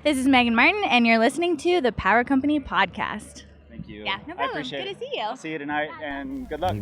This is Megan Martin, and you're listening to the Power Company Podcast. Thank you. Yeah, no problem. I appreciate Good it. to see you. I'll see you tonight, and good luck.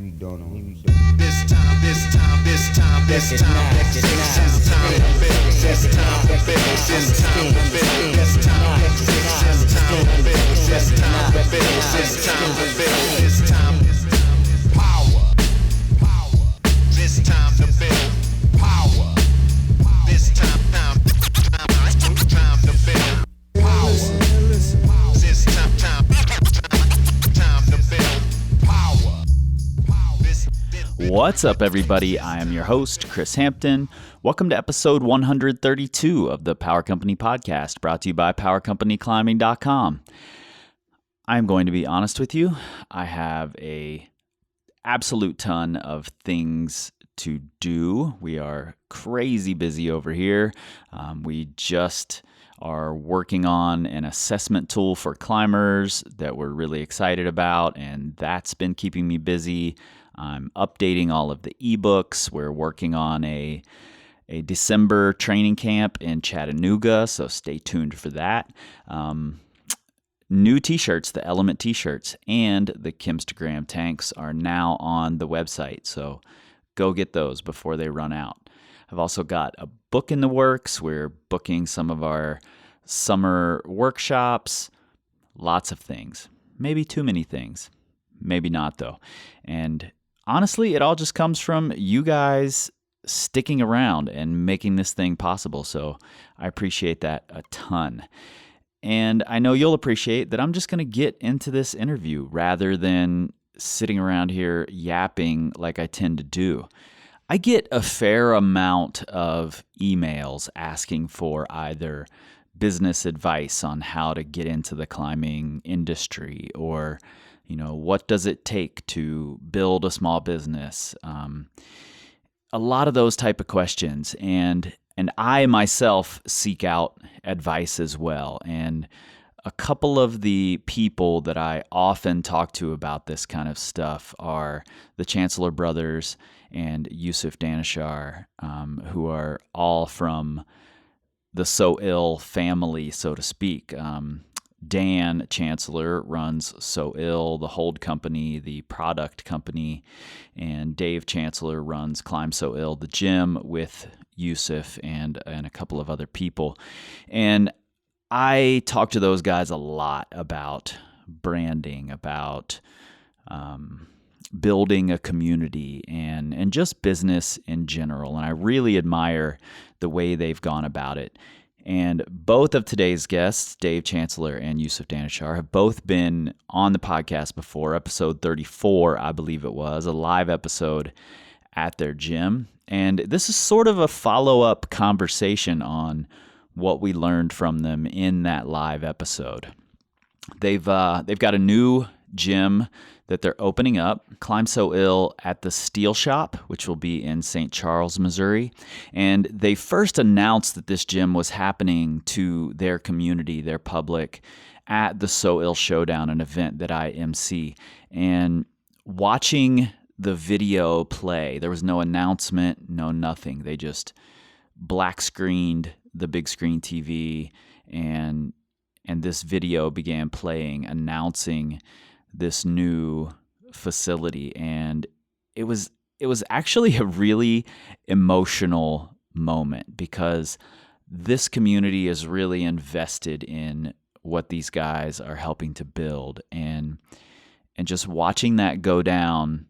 What's up, everybody? I am your host, Chris Hampton. Welcome to episode 132 of the Power Company Podcast, brought to you by PowerCompanyClimbing.com. I'm going to be honest with you. I have a absolute ton of things to do. We are crazy busy over here. We just are working on an assessment tool for climbers that we're really excited about, and that's been keeping me busy. I'm updating all of the ebooks. We're working on a December training camp in Chattanooga, so stay tuned for that. New t-shirts, the Element t-shirts, and the Kimstagram tanks are now on the website, so go get those before they run out. I've also got a book in the works. We're booking some of our summer workshops, lots of things, maybe too many things, maybe not though. And honestly, it all just comes from you guys sticking around and making this thing possible. So I appreciate that a ton. And I know you'll appreciate that I'm just going to get into this interview rather than sitting around here yapping like I tend to do. I get a fair amount of emails asking for either business advice on how to get into the climbing industry, or what does it take to build a small business? A lot of those type of questions. And I myself seek out advice as well. And a couple of the people that I often talk to about this kind of stuff are the Chancellor brothers and Yusuf Daneshyar, who are all from the SoiLL family, so to speak. Dan Chancellor runs SoiLL, the hold company, the product company, and Dave Chancellor runs Climb SoiLL, the gym, with Yusuf and a couple of other people. And I talk to those guys a lot about branding, about building a community, and just business in general. And I really admire the way they've gone about it. And both of today's guests, Dave Chancellor and Yusuf Daneshyar, have both been on the podcast before. Episode 34, I believe it was, a live episode at their gym. And this is sort of a follow-up conversation on what we learned from them in that live episode. They've got a new gym that they're opening up, Climb SoiLL, at the Steel Shop, which will be in St. Charles, Missouri. And they first announced that this gym was happening to their community, their public, at the SoiLL Showdown, an event that I MC. And watching the video play, there was no announcement, no nothing. They just black screened the big screen TV, and this video began playing, announcing this new facility. And it was actually a really emotional moment, because this community is really invested in what these guys are helping to build, and just watching that go down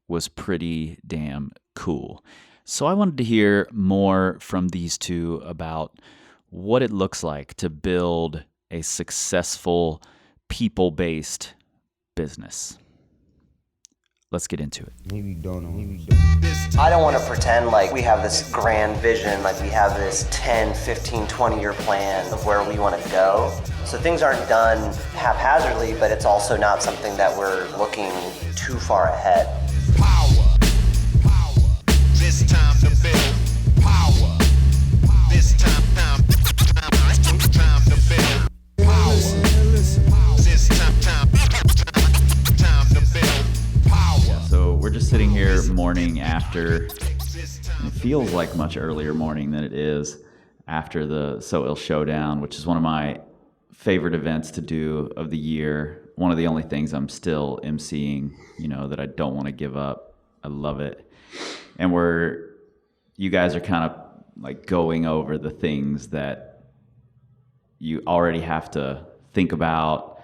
was pretty damn cool. So I wanted to hear more from these two about what it looks like to build a successful people-based business. Let's get into it. I don't want to pretend like we have this grand vision, like we have this 10, 15, 20-year plan of where we want to go. So things aren't done haphazardly, but it's also not something that we're looking too far ahead. Power, this time to build. Power, this time to build. Power, this time to build. Power. So we're just sitting here morning after, and it feels like much earlier morning than it is, after the SoiLL Showdown, which is one of my favorite events to do of the year. One of the only things I'm still emceeing, that I don't want to give up. I love it. And you guys are kind of like going over the things that you already have to think about,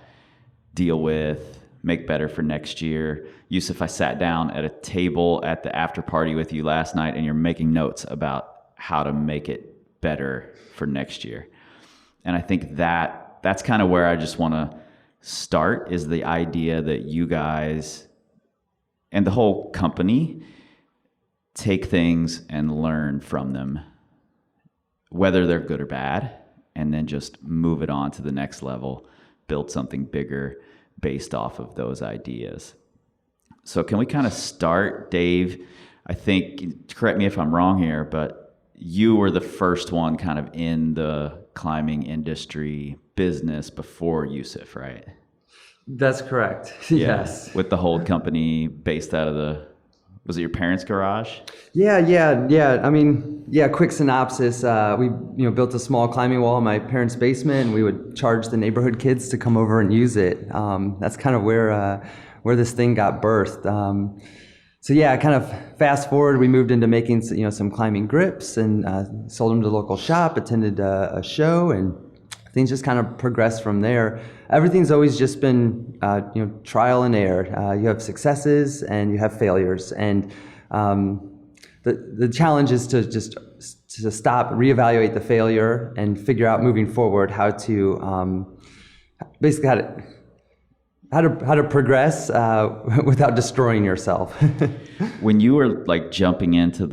deal with, make better for next year. Yusuf, I sat down at a table at the after party with you last night, and you're making notes about how to make it better for next year. And I think that's kind of where I just want to start, is the idea that you guys and the whole company take things and learn from them, whether they're good or bad, and then just move it on to the next level, build something bigger based off of those ideas. So can we kind of start, Dave? I think, correct me if I'm wrong here, but you were the first one kind of in the climbing industry business before Yusuf, right? That's correct. Yeah. Yes. With the Hold company based out of was it your parents' garage? Yeah. I mean, quick synopsis. We built a small climbing wall in my parents' basement, and we would charge the neighborhood kids to come over and use it. That's kind of where this thing got birthed. Kind of fast forward, we moved into making some climbing grips and sold them to the local shop, attended a show, and things just kind of progressed from there. Everything's always just been trial and error. You have successes and you have failures, and the challenge is to stop, reevaluate the failure, and figure out moving forward how to basically how to progress without destroying yourself. When you were like jumping into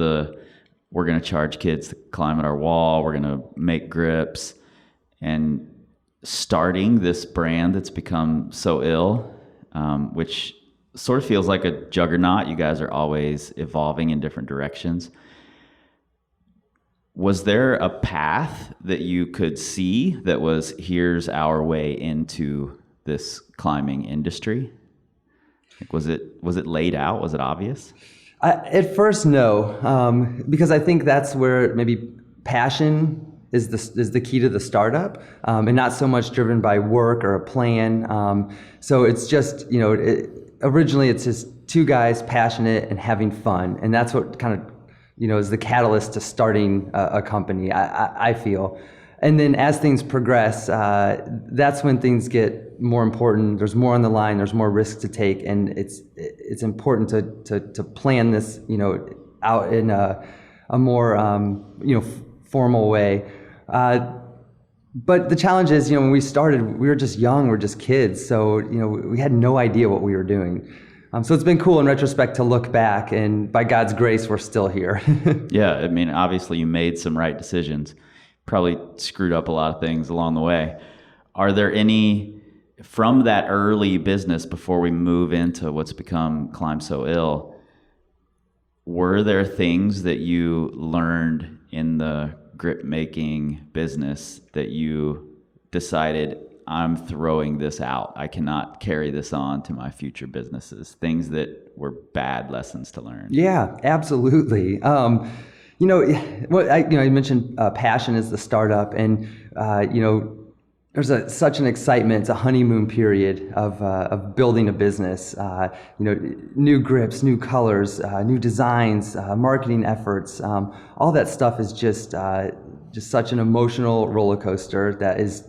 we're going to charge kids to climb at our wall, we're going to make grips, and starting this brand that's become SoiLL, which sort of feels like a juggernaut. You guys are always evolving in different directions. Was there a path that you could see that was, here's our way into this climbing industry? Like, was it laid out? Was it obvious? At first, no, because I think that's where maybe passion is the key to the startup, and not so much driven by work or a plan. So it's just, originally it's just two guys passionate and having fun, and that's what kind of, is the catalyst to starting a company, I feel. And then as things progress, that's when things get more important. There's more on the line. There's more risk to take, and it's important to plan this, out in a more formal way. But the challenge is, when we started, we were just young. We're just kids, so we had no idea what we were doing. So it's been cool in retrospect to look back, and by God's grace, we're still here. Yeah, I mean, obviously you made some right decisions. Probably screwed up a lot of things along the way. Are there any, from that early business before we move into what's become Climb SoiLL, were there things that you learned in the grip making business that you decided, I'm throwing this out, I cannot carry this on to my future businesses? Things that were bad lessons to learn. Yeah, absolutely. You mentioned passion is the startup, and there's such an excitement. It's a honeymoon period of building a business. New grips, new colors, new designs, marketing efforts. All that stuff is just such an emotional roller coaster that is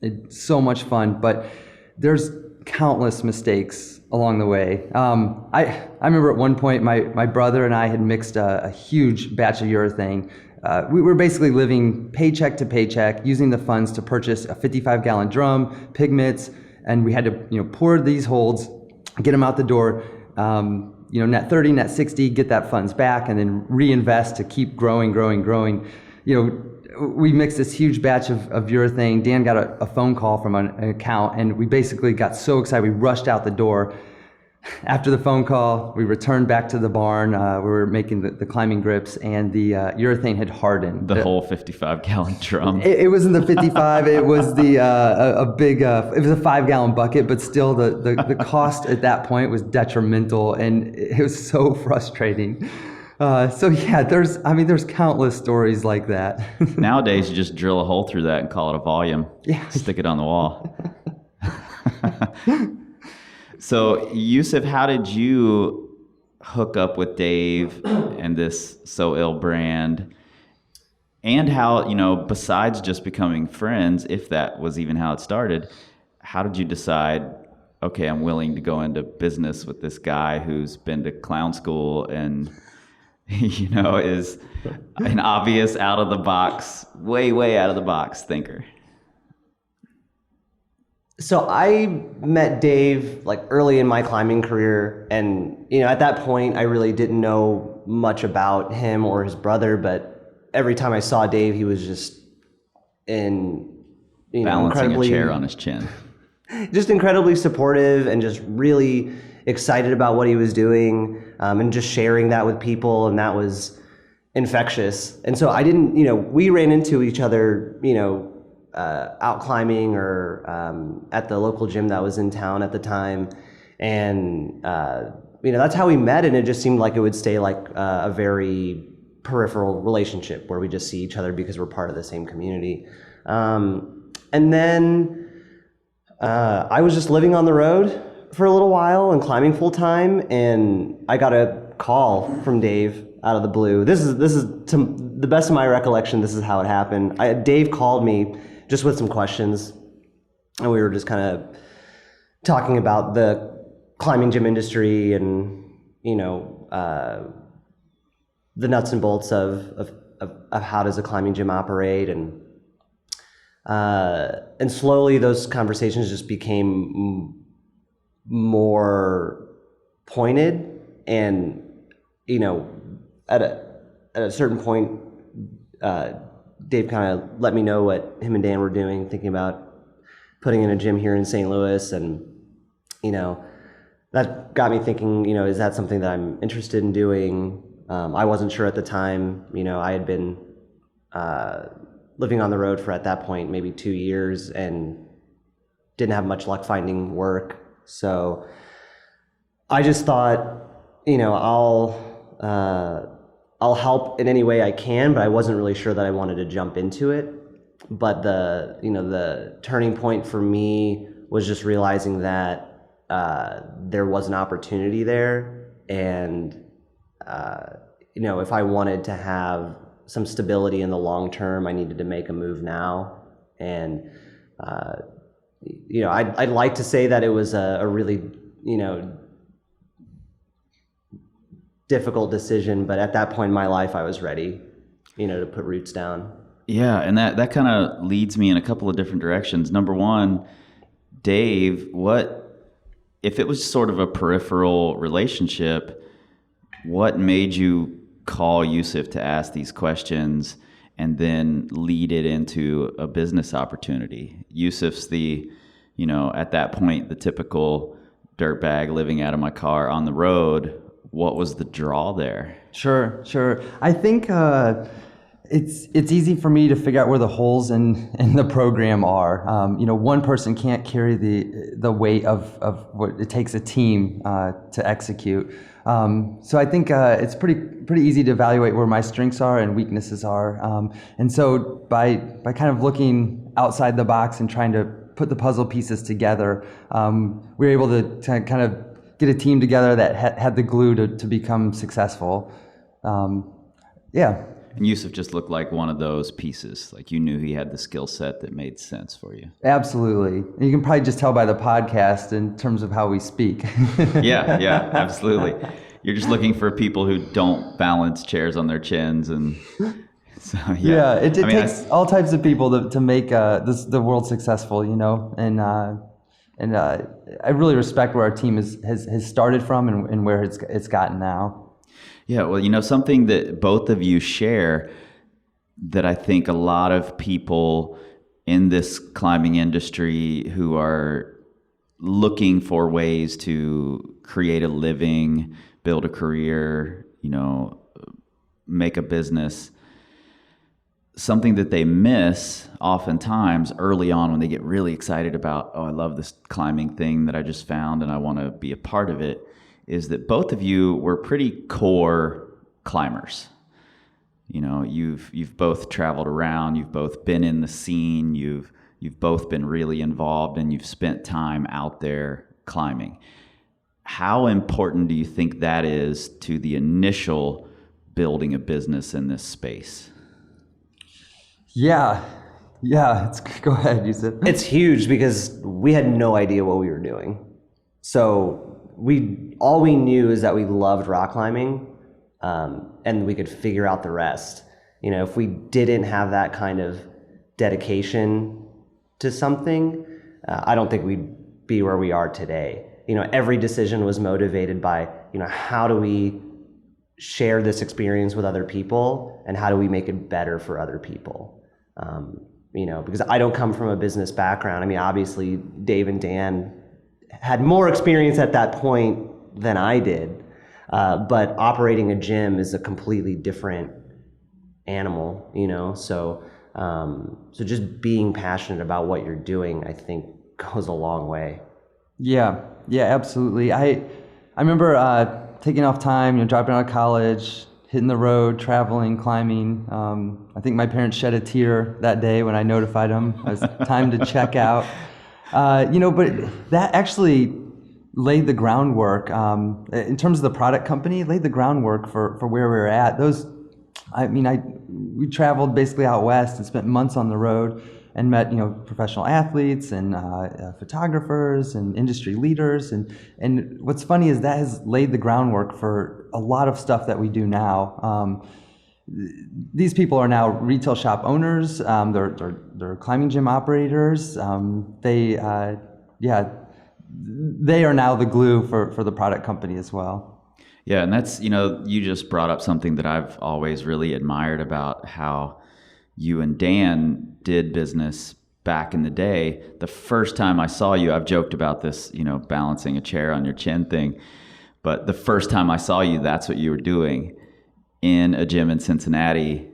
it's so much fun. But there's countless mistakes along the way. I remember at one point my brother and I had mixed a huge batch of urethane. We were basically living paycheck to paycheck, using the funds to purchase a 55-gallon drum, pigments, and we had to pour these holds, get them out the door, net 30, net 60, get that funds back, and then reinvest to keep growing. We mixed this huge batch of urethane. Dan got a phone call from an account, and we basically got so excited we rushed out the door. After the phone call, we returned back to the barn. We were making the climbing grips, and the urethane had hardened. The whole 55-gallon drum. It wasn't the 55. It was a big. It was a 5-gallon bucket, but still, the cost at that point was detrimental, and it was so frustrating. So yeah, there's countless stories like that. Nowadays, you just drill a hole through that and call it a volume. Yeah. Stick it on the wall. So, Yusuf, how did you hook up with Dave and this SoiLL brand? And how, besides just becoming friends, if that was even how it started, how did you decide, okay, I'm willing to go into business with this guy who's been to clown school and, is an obvious out of the box, way out of the box thinker? So I met Dave like early in my climbing career, and at that point I really didn't know much about him or his brother, but every time I saw Dave, he was just balancing a chair on his chin. Just incredibly supportive and just really excited about what he was doing, and just sharing that with people, and that was infectious. And so I didn't, we ran into each other, out climbing or at the local gym that was in town at the time, and that's how we met. And it just seemed like it would stay like a very peripheral relationship where we just see each other because we're part of the same community. And then I was just living on the road for a little while and climbing full time, and I got a call from Dave out of the blue. This is to the best of my recollection, this is how it happened. Dave called me just with some questions, and we were just kind of talking about the climbing gym industry and the nuts and bolts of how does a climbing gym operate, and slowly those conversations just became more pointed, and at a certain point, Dave kind of let me know what him and Dan were doing, thinking about putting in a gym here in St. Louis, and that got me thinking, is that something that I'm interested in doing? I wasn't sure at the time. I had been living on the road for, at that point, maybe 2 years, and didn't have much luck finding work. So I just thought, I'll help in any way I can, but I wasn't really sure that I wanted to jump into it. But the turning point for me was just realizing that there was an opportunity there, and if I wanted to have some stability in the long term, I needed to make a move now. And I'd like to say that it was a really difficult decision, but at that point in my life, I was ready, to put roots down. Yeah, and that kind of leads me in a couple of different directions. Number one, Dave, if it was sort of a peripheral relationship, what made you call Yusuf to ask these questions and then lead it into a business opportunity? Yusuf's at that point, the typical dirtbag living out of my car on the road. What was the draw there? Sure. I think it's easy for me to figure out where the holes in the program are. One person can't carry the weight of what it takes a team to execute. So I think it's pretty easy to evaluate where my strengths are and weaknesses are. And so by kind of looking outside the box and trying to put the puzzle pieces together, we were able to kind of get a team together that had the glue to become successful. Yeah. And Yusuf just looked like one of those pieces. Like you knew he had the skill set that made sense for you. Absolutely. And you can probably just tell by the podcast in terms of how we speak. Yeah, absolutely. You're just looking for people who don't balance chairs on their chins, and so yeah. It takes all types of people to make the world successful, and I really respect where our team has started from and where it's gotten now. Yeah, well, something that both of you share that I think a lot of people in this climbing industry who are looking for ways to create a living, build a career, make a business, something that they miss oftentimes early on when they get really excited about, I love this climbing thing that I just found and I want to be a part of it, is that both of you were pretty core climbers. You know, you've both traveled around, you've both been in the scene, you've both been really involved, and you've spent time out there climbing. How important do you think that is to the initial building a business in this space? Yeah. Go ahead, Yusuf. It's huge because we had no idea what we were doing. So all we knew is that we loved rock climbing, and we could figure out the rest. You know, if we didn't have that kind of dedication to something, I don't think we'd be where we are today. You know, every decision was motivated by, you know, how do we share this experience with other people, and how do we make it better for other people? You know, because I don't come from a business background. I mean, obviously, Dave and Dan had more experience at that point than I did, but operating a gym is a completely different animal, you know? So just being passionate about what you're doing, I think, goes a long way. Yeah, absolutely. I remember taking off time, you know, dropping out of college, hitting the road, traveling, climbing. I think my parents shed a tear that day when I notified them it was time to check out. You know, but that actually laid the groundwork in terms of the product company. Laid the groundwork for where we were at. We traveled basically out west and spent months on the road and met, you know, professional athletes and photographers and industry leaders. And what's funny is that has laid the groundwork for a lot of stuff that we do now. These people are now retail shop owners. They're climbing gym operators. They are now the glue for the product company as well. Yeah, and that's, you know, you just brought up something that I've always really admired about how you and Dan did business back in the day. The first time I saw you, I've joked about this, you know, balancing a chair on your chin thing, but the first time I saw you, that's what you were doing in a gym in Cincinnati.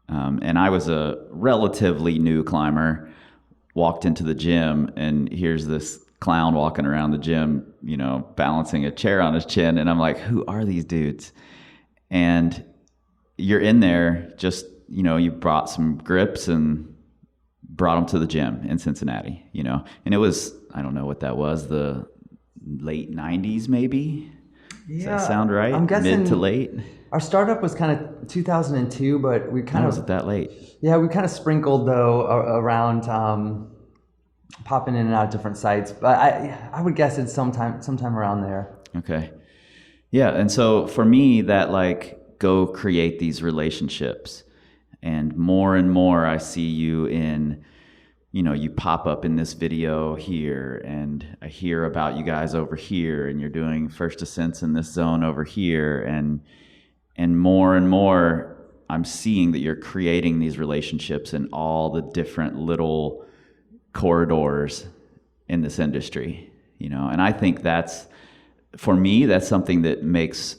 And I was a relatively new climber, walked into the gym, and here's this clown walking around the gym, you know, balancing a chair on his chin. And I'm like, who are these dudes? And you're in there just, you know, you brought some grips and brought them to the gym in Cincinnati, you know, and it was, I don't know what that was, the late 90s maybe? Does that sound right? I'm guessing mid to late? Our startup was kind of 2002, but we kind of... Was it that late? Yeah, we kind of sprinkled though around popping in and out of different sites, but I would guess it's sometime around there. Okay. Yeah, and so for me, that like, go create these relationships. And more I see you in, you know, you pop up in this video here, and I hear about you guys over here, and you're doing first ascents in this zone over here, and more I'm seeing that you're creating these relationships in all the different little corridors in this industry, you know. And I think that's, for me, that's something that makes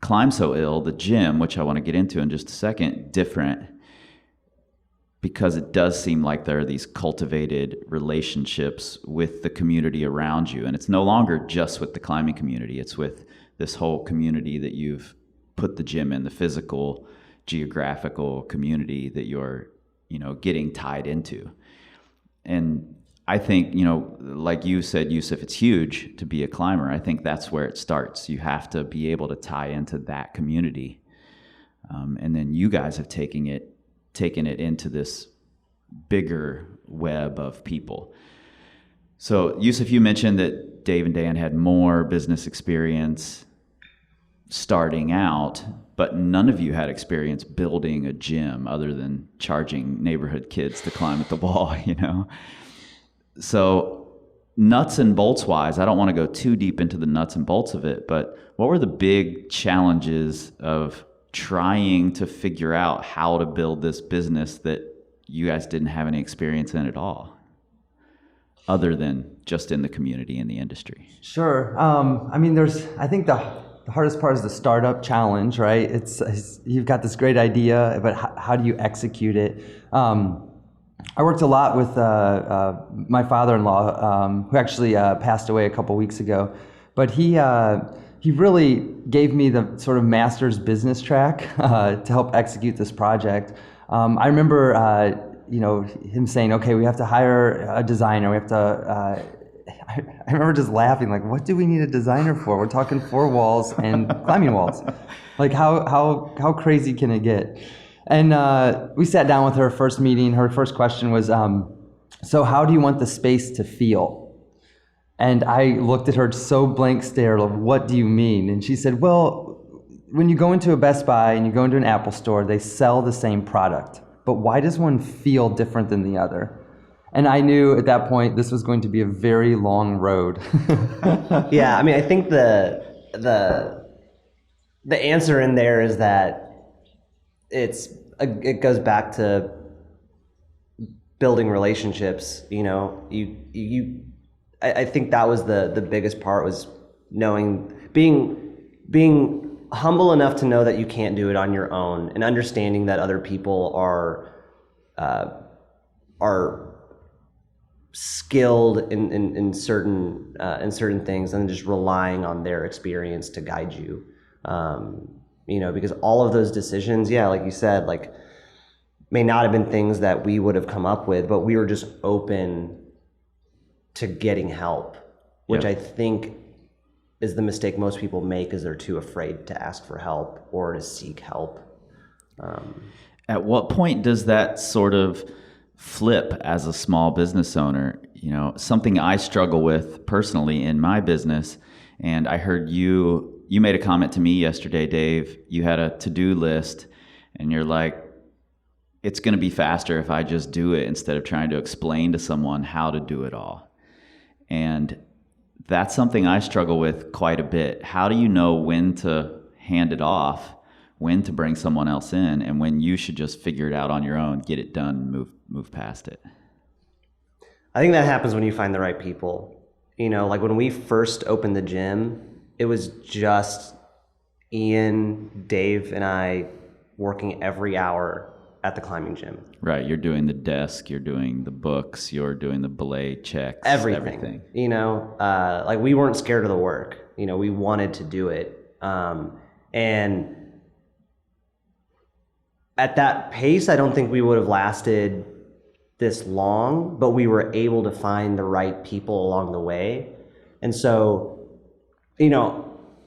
Climb SoiLL, the gym, which I want to get into in just a second, different, because it does seem like there are these cultivated relationships with the community around you. And it's no longer just with the climbing community, it's with this whole community that you've put the gym in, the physical, geographical community that you're, you know, getting tied into. And I think, you know, like you said, Yusuf, it's huge to be a climber. I think that's where it starts. You have to be able to tie into that community. And then you guys have taken it into this bigger web of people. So, Yusuf, you mentioned that Dave and Dan had more business experience starting out, but none of you had experience building a gym other than charging neighborhood kids to climb at the wall, you know? So nuts and bolts wise, I don't want to go too deep into the nuts and bolts of it, but what were the big challenges of trying to figure out how to build this business that you guys didn't have any experience in at all, other than just in the community and the industry? Sure. I think the hardest part is the startup challenge, right? It's you've got this great idea, but how do you execute it? I worked a lot with my father-in-law, who actually passed away a couple weeks ago. But he he really gave me the sort of master's business track to help execute this project. I remember, him saying, okay, we have to hire a designer. We have to, I remember just laughing, like, what do we need a designer for? We're talking 4 walls and climbing walls. Like, how crazy can it get? And we sat down with her first meeting. Her first question was, so how do you want the space to feel? And I looked at her so blank stare, like, what do you mean? And she said, well, when you go into a Best Buy and you go into an Apple store, they sell the same product. But why does one feel different than the other? And I knew at that point this was going to be a very long road. Yeah, I mean, I think the answer in there is that it goes back to building relationships. I think that was the biggest part, was being humble enough to know that you can't do it on your own, and understanding that other people are skilled in certain things, and just relying on their experience to guide you. Because all of those decisions, yeah, like you said, like, may not have been things that we would have come up with, but we were just open to getting help, which I think is the mistake most people make, is they're too afraid to ask for help or to seek help. At what point does that sort of flip as a small business owner? Something I struggle with personally in my business, and I heard you made a comment to me yesterday, Dave. You had a to-do list, and you're like, it's going to be faster if I just do it instead of trying to explain to someone how to do it all. And that's something I struggle with quite a bit. How do you know when to hand it off, when to bring someone else in, and when you should just figure it out on your own, get it done, move past it? I think that happens when you find the right people. Like when we first opened the gym, it was just Ian, Dave, and I working every hour at the climbing gym. Right, you're doing the desk, you're doing the books, you're doing the belay checks, everything. Like, we weren't scared of the work. We wanted to do it. And at that pace, I don't think we would have lasted this long, but we were able to find the right people along the way. And so,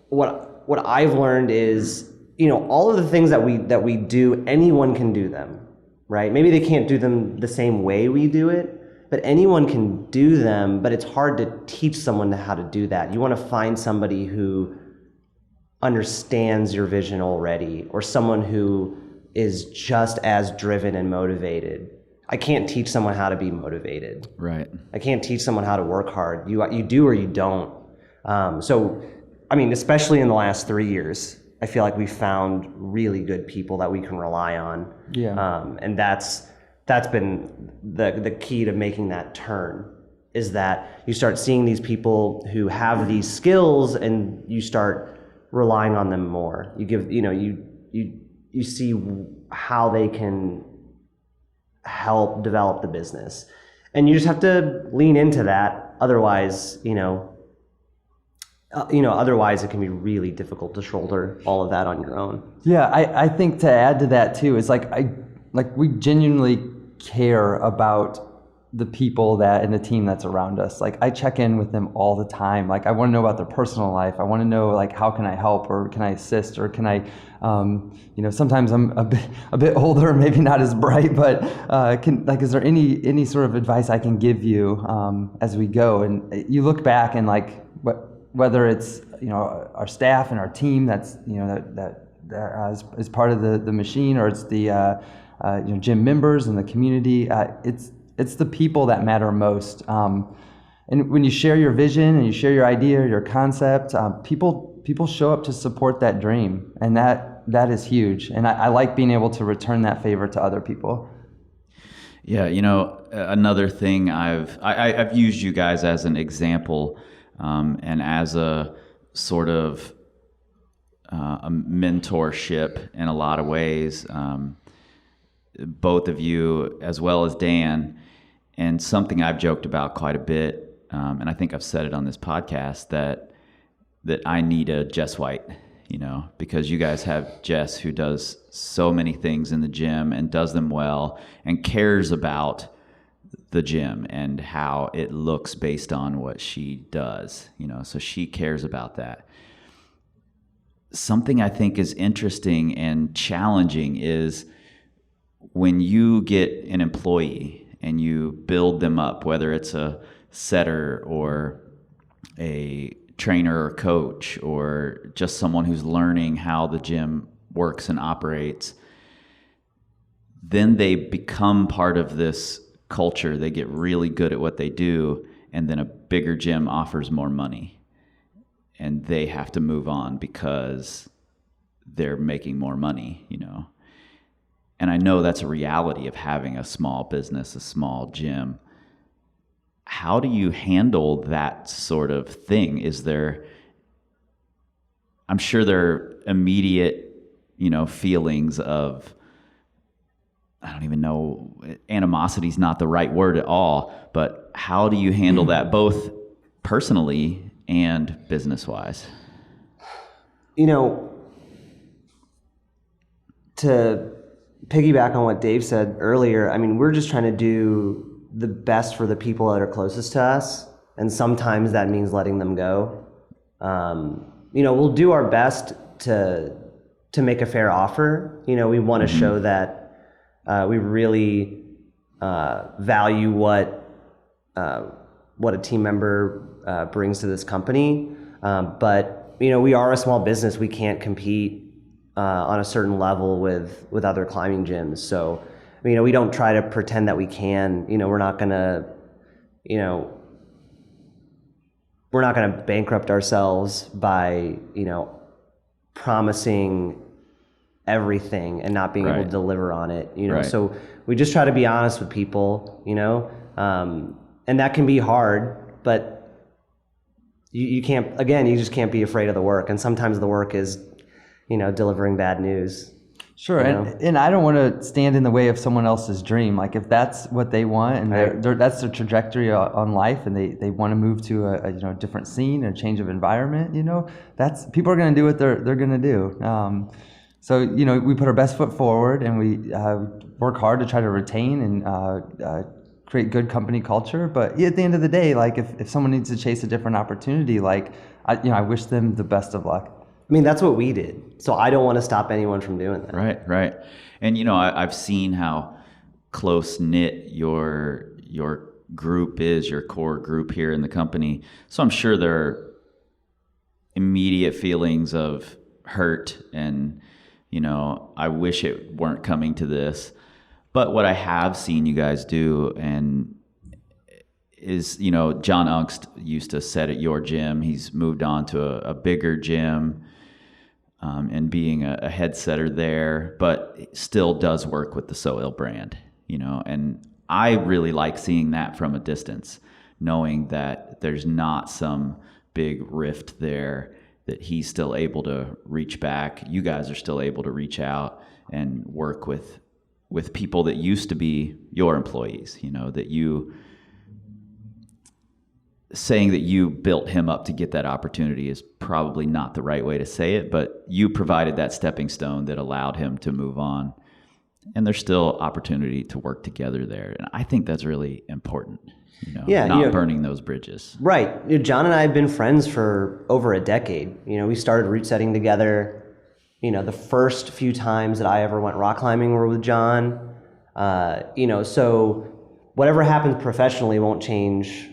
what I've learned is, all of the things that we do, anyone can do them, right? Maybe they can't do them the same way we do it, but anyone can do them. But it's hard to teach someone how to do that. You want to find somebody who understands your vision already, or someone who is just as driven and motivated. I can't teach someone how to be motivated. Right. I can't teach someone how to work hard. You do or you don't. So, I mean, especially in the last 3 years, I feel like we found really good people that we can rely on. Yeah. And that's been the key to making that turn, is that you start seeing these people who have these skills, and you start relying on them more. You see how they can help develop the business, and you just have to lean into that. Otherwise, otherwise it can be really difficult to shoulder all of that on your own. Yeah, I think to add to that too, is we genuinely care about the people that and the team that's around us. Like, I check in with them all the time. Like, I want to know about their personal life. I want to know, like, how can I help, or can I assist, or can I, sometimes I'm a bit older, maybe not as bright, but is there any sort of advice I can give you as we go? And you look back and, like, whether it's our staff and our team that's that is part of the machine, or it's the gym members and the community. It's the people that matter most. And when you share your vision and you share your idea, your concept, people show up to support that dream, and that is huge. And I like being able to return that favor to other people. Yeah, another thing I've used you guys as an example, and as a sort of a mentorship in a lot of ways. Both of you, as well as Dan, and something I've joked about quite a bit, and I think I've said it on this podcast, that that I need a Jess White, because you guys have Jess who does so many things in the gym and does them well and cares about the gym and how it looks based on what she does, so she cares about that. Something I think is interesting and challenging is when you get an employee and you build them up, whether it's a setter or a trainer or coach or just someone who's learning how the gym works and operates, then they become part of this culture. They get really good at what they do, and then a bigger gym offers more money and they have to move on because they're making more money, And I know that's a reality of having a small business, a small gym. How do you handle that sort of thing? I'm sure there are immediate, feelings of, I don't even know, animosity is not the right word at all, but how do you handle that both personally and business-wise? To piggyback on what Dave said earlier, I mean, we're just trying to do the best for the people that are closest to us, and sometimes that means letting them go. We'll do our best to make a fair offer. We want to show that we really value what a team member brings to this company. But we are a small business. We can't compete on a certain level with other climbing gyms. So, we don't try to pretend that we can. We're not gonna bankrupt ourselves by promising everything and not being able to deliver on it. Right. So we just try to be honest with people. And that can be hard, but you can't. Again, you just can't be afraid of the work. And sometimes the work is delivering bad news. Sure, and I don't want to stand in the way of someone else's dream. Like if that's what they want and that's their trajectory on life, and they want to move to a different scene or change of environment, that's people are going to do what they're going to do. So we put our best foot forward, and we work hard to try to retain and create good company culture. But at the end of the day, like if someone needs to chase a different opportunity, like I wish them the best of luck. I mean, that's what we did. So I don't want to stop anyone from doing that. Right. And, I've seen how close-knit your group is, your core group here in the company. So I'm sure there are immediate feelings of hurt and, I wish it weren't coming to this. But what I have seen you guys do and is, John Ungst used to set at your gym. He's moved on to a bigger gym. And being a head setter there, but still does work with the SoiLL brand, and I really like seeing that from a distance, knowing that there's not some big rift there, that he's still able to reach back. You guys are still able to reach out and work with people that used to be your employees, that you saying that you built him up to get that opportunity is probably not the right way to say it, but you provided that stepping stone that allowed him to move on. And there's still opportunity to work together there. And I think that's really important, not burning those bridges. Right. John and I have been friends for over a decade. We started route setting together. The first few times that I ever went rock climbing were with John. So whatever happens professionally won't change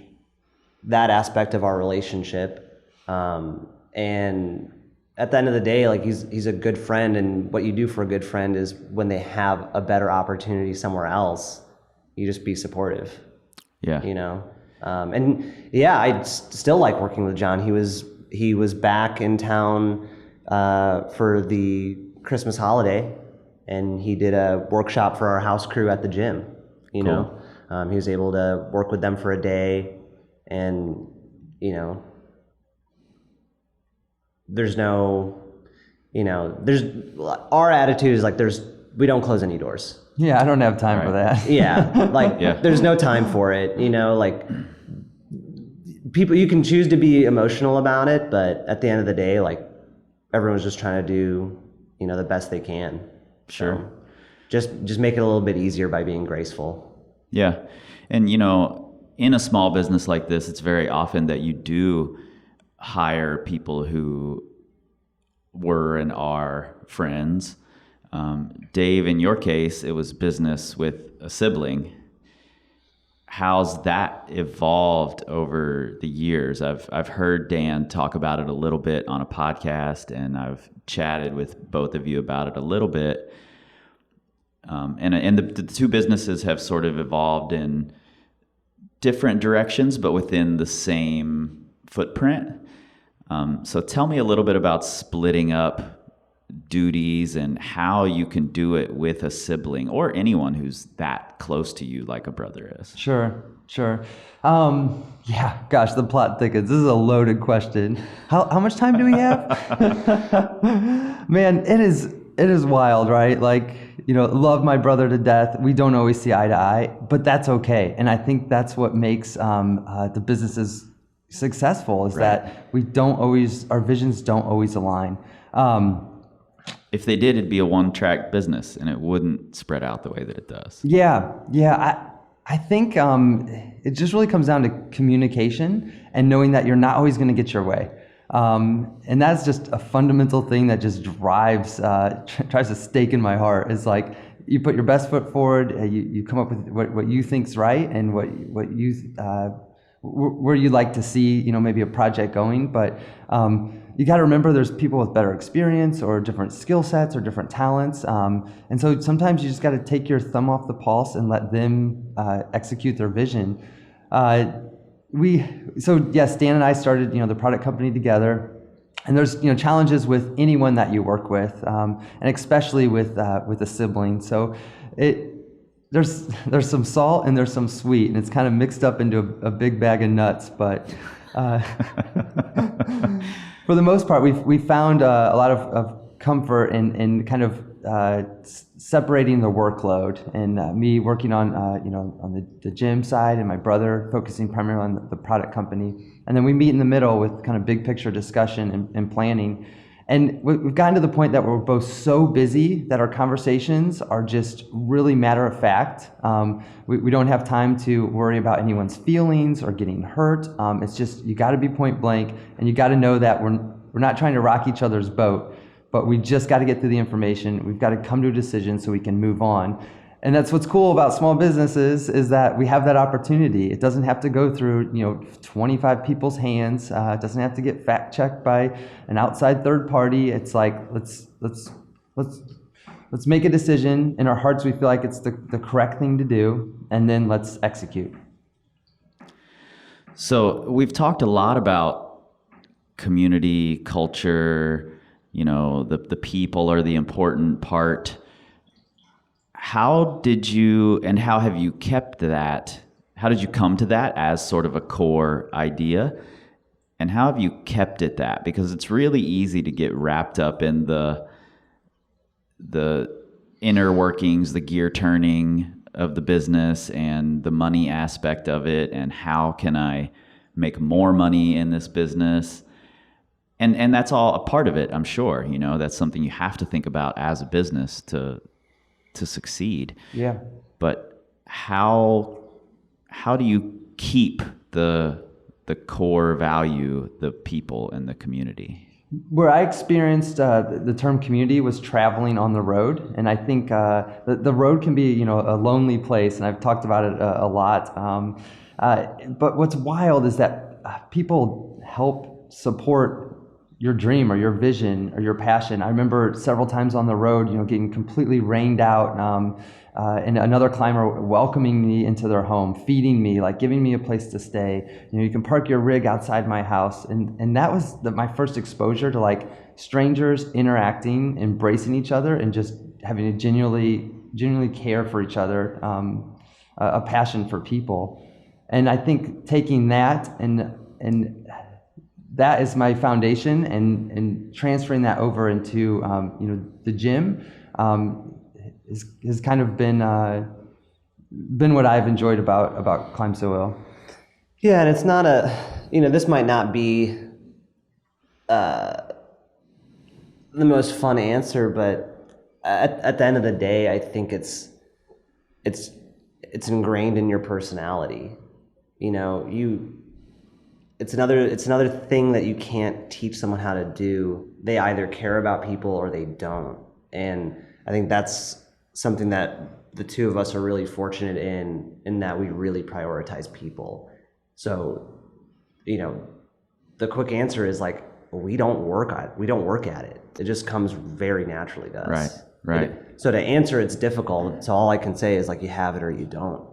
that aspect of our relationship. And at the end of the day, like he's a good friend, and what you do for a good friend is when they have a better opportunity somewhere else, you just be supportive. Yeah. I still like working with John. He was back in town for the Christmas holiday, and he did a workshop for our house crew at the gym. He was able to work with them for a day. And, our attitude is like we don't close any doors. Yeah, I don't have time for that. Yeah, there's no time for it, people, you can choose to be emotional about it, but at the end of the day, like everyone's just trying to do, the best they can. Sure. So just make it a little bit easier by being graceful. Yeah. And, in a small business like this, it's very often that you do hire people who were and are friends. Dave, in your case, it was business with a sibling. How's that evolved over the years? I've heard Dan talk about it a little bit on a podcast, and I've chatted with both of you about it a little bit. And the two businesses have sort of evolved in different directions, but within the same footprint. So tell me a little bit about splitting up duties and how you can do it with a sibling or anyone who's that close to you like a brother is. Sure. Yeah, gosh, the plot thickens. This is a loaded question. How much time do we have? Man, it is wild, right? Like, love my brother to death. We don't always see eye to eye, but that's okay. And I think that's what makes the businesses successful is that our visions don't always align. If they did, it'd be a one-track business and it wouldn't spread out the way that it does. Yeah. I think it just really comes down to communication and knowing that you're not always going to get your way. And that's just a fundamental thing that just tries to stake in my heart. Is like you put your best foot forward, you come up with what you think's right and what you where you'd like to see, maybe a project going. But you got to remember there's people with better experience or different skill sets or different talents. And so sometimes you just got to take your thumb off the pulse and let them execute their vision. Yes, Dan and I started, the product company together. And there's, challenges with anyone that you work with, and especially with a sibling. So there's some salt and there's some sweet, and it's kind of mixed up into a big bag of nuts. But for the most part, we found a lot of comfort in kind of separating the workload, and me working on the gym side, and my brother focusing primarily on the product company. And then we meet in the middle with kind of big picture discussion and planning. And we've gotten to the point that we're both so busy that our conversations are just really matter of fact. We don't have time to worry about anyone's feelings or getting hurt. It's just, you got to be point blank, and you got to know that we're not trying to rock each other's boat, but we just got to get through the information. We've got to come to a decision so we can move on. And that's what's cool about small businesses, is that we have that opportunity. It doesn't have to go through 25 people's hands. It doesn't have to get fact checked by an outside third party. It's like let's make a decision. In our hearts, we feel like it's the correct thing to do, and then let's execute. So we've talked a lot about community, culture. The people are the important part. How did you, and how have you kept that? How did you come to that as sort of a core idea? And how have you kept it that? Because it's really easy to get wrapped up in the inner workings, the gear turning of the business and the money aspect of it, and how can I make more money in this business? And that's all a part of it, I'm sure. That's something you have to think about as a business to succeed. Yeah. But how do you keep the core value, the people and the community? Where I experienced the term community was traveling on the road, and I think the road can be a lonely place, and I've talked about it a lot. But what's wild is that people help support your dream or your vision or your passion. I remember several times on the road, getting completely rained out, and another climber welcoming me into their home, feeding me, like giving me a place to stay. You can park your rig outside my house, and that was my first exposure to like strangers interacting, embracing each other, and just having a genuinely care for each other, a passion for people. And I think taking that and that is my foundation, and transferring that over into the gym has kind of been what I've enjoyed about Climb SoiLL. Yeah, and it's not this might not be the most fun answer, but at the end of the day, I think it's ingrained in your personality. It's another thing that you can't teach someone how to do. They either care about people or they don't. And I think that's something that the two of us are really fortunate in that we really prioritize people. So, the quick answer is like, we don't work at it. It just comes very naturally to us. Right. So to answer, it's difficult. So all I can say is like, you have it or you don't.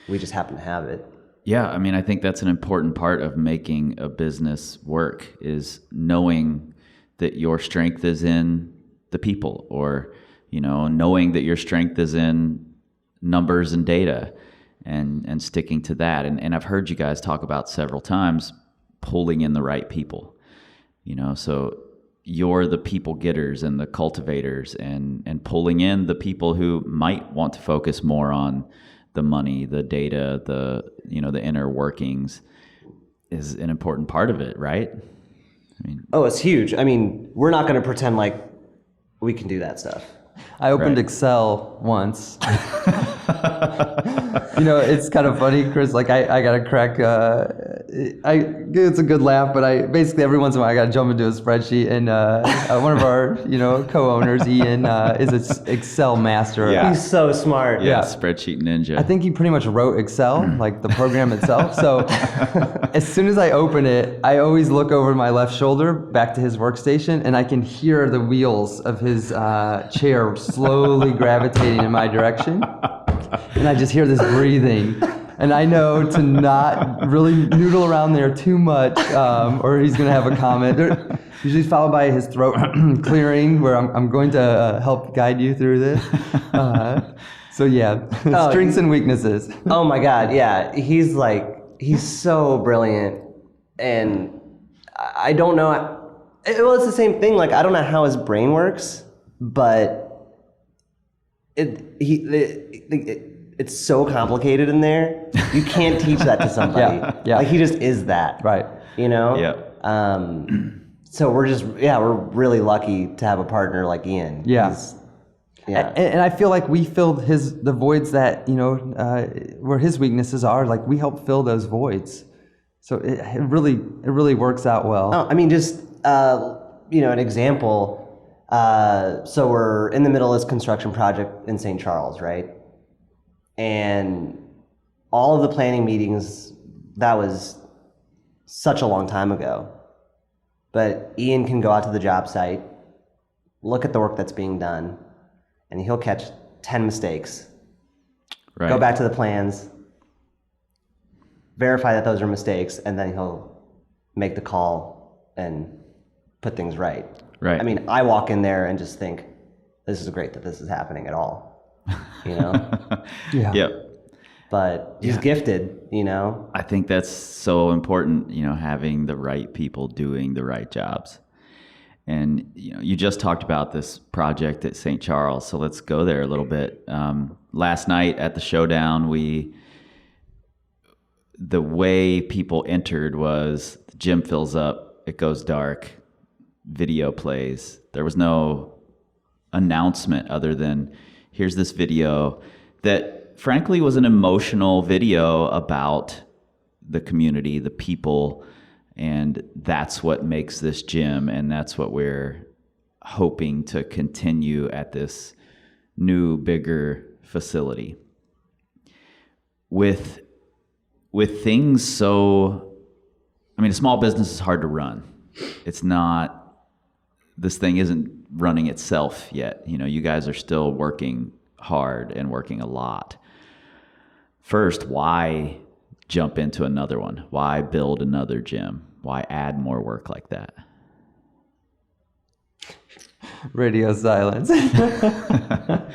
We just happen to have it. Yeah, I mean, I think that's an important part of making a business work is knowing that your strength is in the people, or, knowing that your strength is in numbers and data, and sticking to that. And I've heard you guys talk about several times pulling in the right people, so you're the people getters and the cultivators, and pulling in the people who might want to focus more on the money, the data, the inner workings is an important part of it, right? It's huge. We're not going to pretend like we can do that stuff. I opened Excel once. It's kind of funny, Chris. Like I got to crack. It's a good laugh, but basically every once in a while I got to jump into a spreadsheet, and one of our co-owners, Ian, is an Excel master. Yeah. He's so smart. Yeah, spreadsheet ninja. I think he pretty much wrote Excel, like the program itself. So as soon as I open it, I always look over my left shoulder back to his workstation, and I can hear the wheels of his chair slowly gravitating in my direction. And I just hear this breathing. And I know to not really noodle around there too much, or he's going to have a comment. Usually followed by his throat clearing, where I'm going to help guide you through this. Strengths and weaknesses. Oh my God, yeah. He's so brilliant. And I don't know. Well, it's the same thing. Like, I don't know how his brain works, but it's so complicated in there. You can't teach that to somebody. Yeah. Like, he just is that. Right. Yeah. So we're really lucky to have a partner like Ian. Yeah. Yeah. And I feel like we filled the voids that, where his weaknesses are. Like, we help fill those voids. So it really works out well. An example. So we're in the middle of this construction project in St. Charles, right? And all of the planning meetings, that was such a long time ago. But Ian can go out to the job site, look at the work that's being done, and he'll catch 10 mistakes. Right. Go back to the plans, verify that those are mistakes, and then he'll make the call and put things right. Right. I walk in there and just think, this is great that this is happening at all. Yeah. Yep. But he's gifted, I think that's so important, having the right people doing the right jobs. And, you just talked about this project at St. Charles, so let's go there a little bit. Last night at the Showdown, the way people entered was the gym fills up, it goes dark, video plays. There was no announcement other than, here's this video that frankly was an emotional video about the community, the people, and that's what makes this gym, and that's what we're hoping to continue at this new, bigger facility. With things so, a small business is hard to run. This thing isn't running itself yet. You guys are still working hard and working a lot. First, why jump into another one? Why build another gym? Why add more work like that? Radio silence. The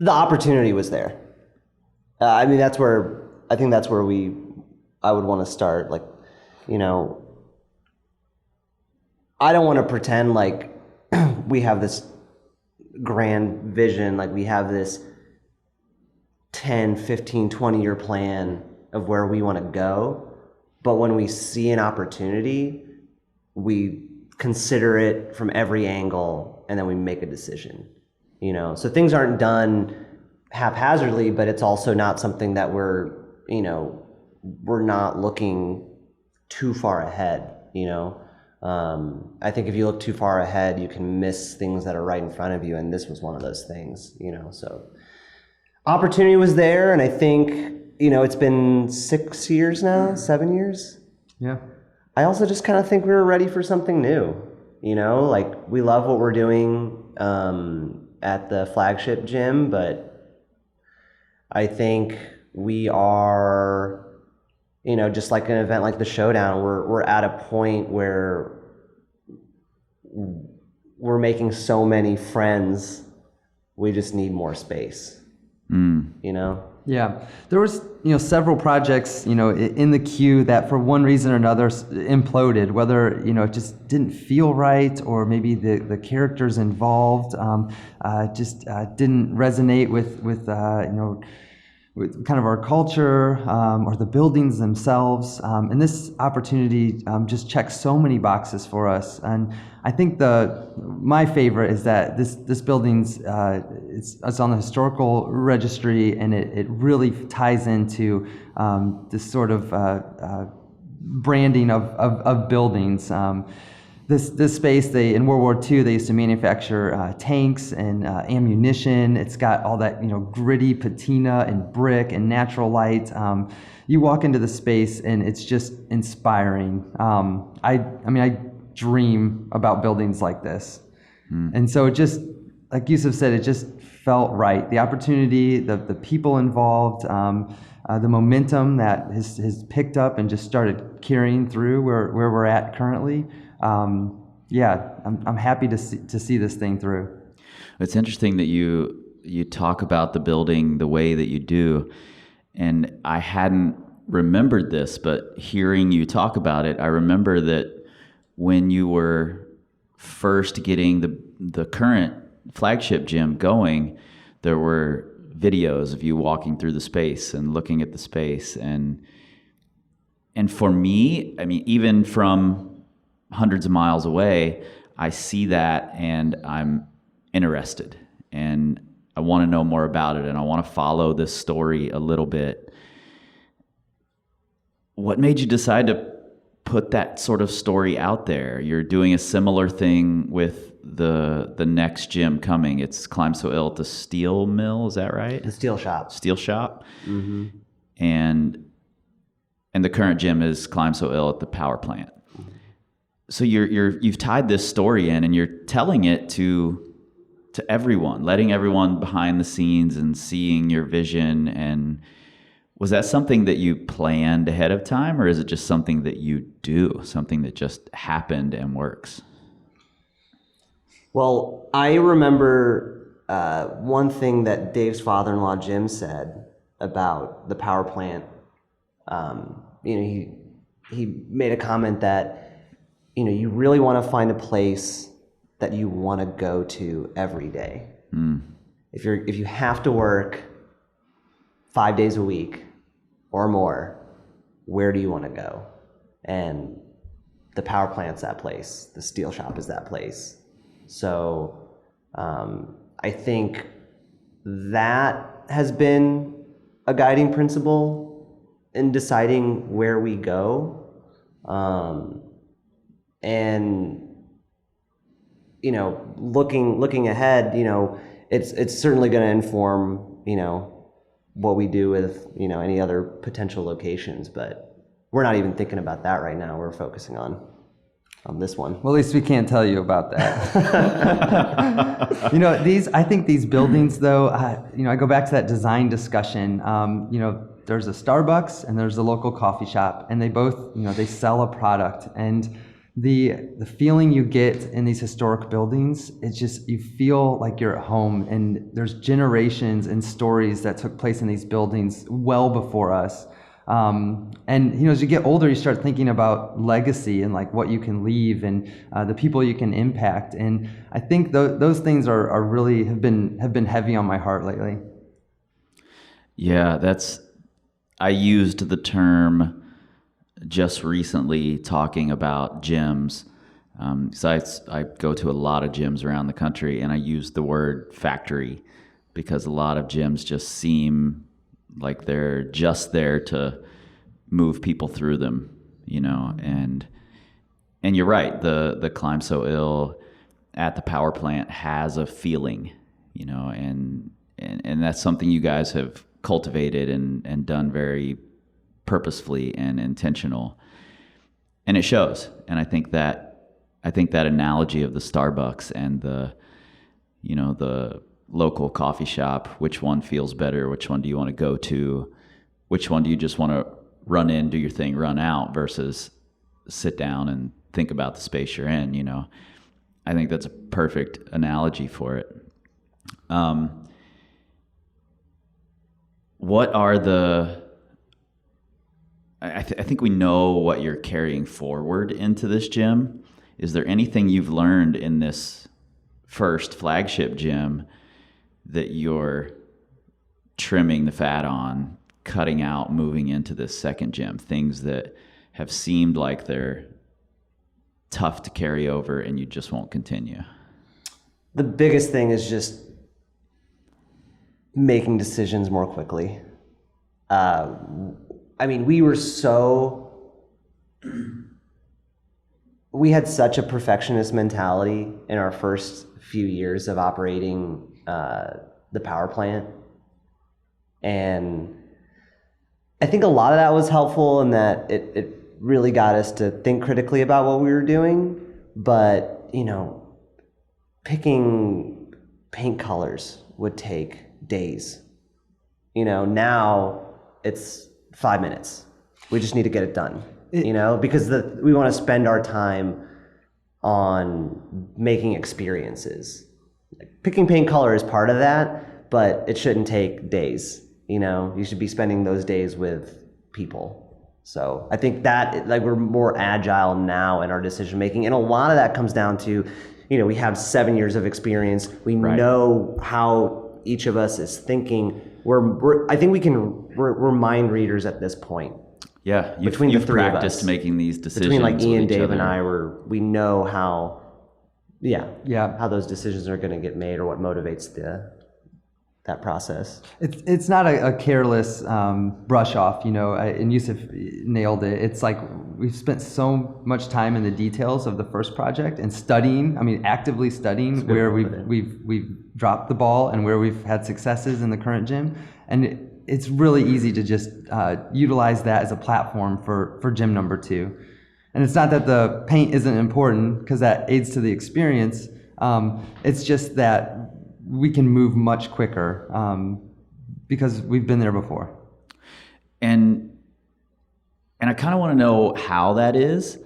opportunity was there. I think that's where I would want to start. Like, I don't want to pretend like we have this grand vision, like we have this 10, 15, 20-year plan of where we want to go. But when we see an opportunity, we consider it from every angle, and then we make a decision. So things aren't done haphazardly, but it's also not something that we're not looking too far ahead. I think if you look too far ahead, you can miss things that are right in front of you, and this was one of those things. So opportunity was there, and I think it's been 6 years now, 7 years. Yeah. I also just kind of think we were ready for something new. Like we love what we're doing at the flagship gym, but I think we are, just like an event like the Showdown, we're at a point where we're making so many friends, we just need more space. Yeah, there was several projects in the queue that for one reason or another imploded. Whether it just didn't feel right, or maybe the characters involved just didn't resonate with kind of our culture or the buildings themselves. And this opportunity just checks so many boxes for us. And I think my favorite is that this building's it's on the historical registry, and it really ties into this sort of branding of buildings. This space, in World War II, they used to manufacture tanks and ammunition. It's got all that gritty patina and brick and natural light. You walk into the space and it's just inspiring. I dream about buildings like this, and so it just, like Yusuf said, it just felt right. The opportunity, the people involved, the momentum that has picked up and just started carrying through where we're at currently. I'm happy to see this thing through. It's interesting that you talk about the building the way that you do, and I hadn't remembered this, but hearing you talk about it, I remember that when you were first getting the current flagship gym going, there were videos of you walking through the space and looking at the space, and for me, even from hundreds of miles away, I see that and I'm interested and I want to know more about it, and I want to follow this story a little bit. What made you decide to put that sort of story out there? You're doing a similar thing with the next gym coming. It's Climb SoiLL at the steel mill, is that right? The steel shop. Steel shop. Mm-hmm. And the current gym is Climb SoiLL at the power plant. So you've tied this story in, and you're telling it to everyone, letting everyone behind the scenes and seeing your vision. And was that something that you planned ahead of time, or is it just something that you do, something that just happened and works? Well, I remember one thing that Dave's father-in-law, Jim, said about the power plant. He made a comment that, you really want to find a place that you want to go to every day. If you have to work 5 days a week or more, where do you want to go? And the power plant's that place. The steel shop is that place. So I think that has been a guiding principle in deciding where we go. And looking ahead, it's certainly going to inform what we do with any other potential locations, but we're not even thinking about that right now. We're focusing on this one. Well, at least we can't tell you about that. I think these buildings, though, I go back to that design discussion. There's a Starbucks and there's a local coffee shop, and they both, they sell a product. And the feeling you get in these historic buildings, it's just, you feel like you're at home, and there's generations and stories that took place in these buildings well before us. And as you get older, you start thinking about legacy and like what you can leave and the people you can impact. And I think those things are really have been heavy on my heart lately. Yeah, I used the term just recently talking about gyms. So I go to a lot of gyms around the country, and I use the word factory because a lot of gyms just seem like they're just there to move people through them, and you're right. The Climb SoiLL at the power plant has a feeling, and that's something you guys have cultivated and done very purposefully and intentional, and it shows. And I think that analogy of the Starbucks and the local coffee shop, which one feels better, which one do you want to go to, which one do you just want to run in, do your thing, run out, versus sit down and think about the space you're in, I think that's a perfect analogy for it. What are I think we know what you're carrying forward into this gym. Is there anything you've learned in this first flagship gym that you're trimming the fat on, cutting out, moving into this second gym? Things that have seemed like they're tough to carry over and you just won't continue? The biggest thing is just making decisions more quickly. We had such a perfectionist mentality in our first few years of operating the power plant. And I think a lot of that was helpful in that it really got us to think critically about what we were doing. But, picking paint colors would take days. Now it's 5 minutes. We just need to get it done. Because we want to spend our time on making experiences. Picking paint color is part of that, but it shouldn't take days. You should be spending those days with people. So I think that we're more agile now in our decision making, and a lot of that comes down to, we have 7 years of experience. We know how each of us is thinking. I think we're mind readers at this point. Yeah, between the three practiced of us, making these decisions. Between Ian, Dave, other. and I, we know how those decisions are going to get made, or what motivates that process. It's not a careless brush off, and Yusuf nailed it. It's like we've spent so much time in the details of the first project and actively studying where we've dropped the ball and where we've had successes in the current gym, and it's really easy to just utilize that as a platform for gym number 2. And it's not that the paint isn't important, because that aids to the experience. It's just that we can move much quicker because we've been there before. And I kind of want to know how that is.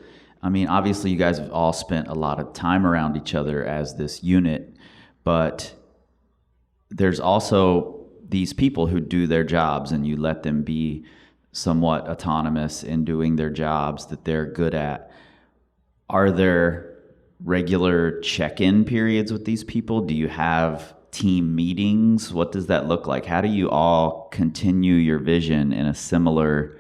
Obviously you guys have all spent a lot of time around each other as this unit, but there's also these people who do their jobs, and you let them be somewhat autonomous in doing their jobs that they're good at. Are there regular check-in periods with these people? Do you have team meetings? What does that look like? How do you all continue your vision in a similar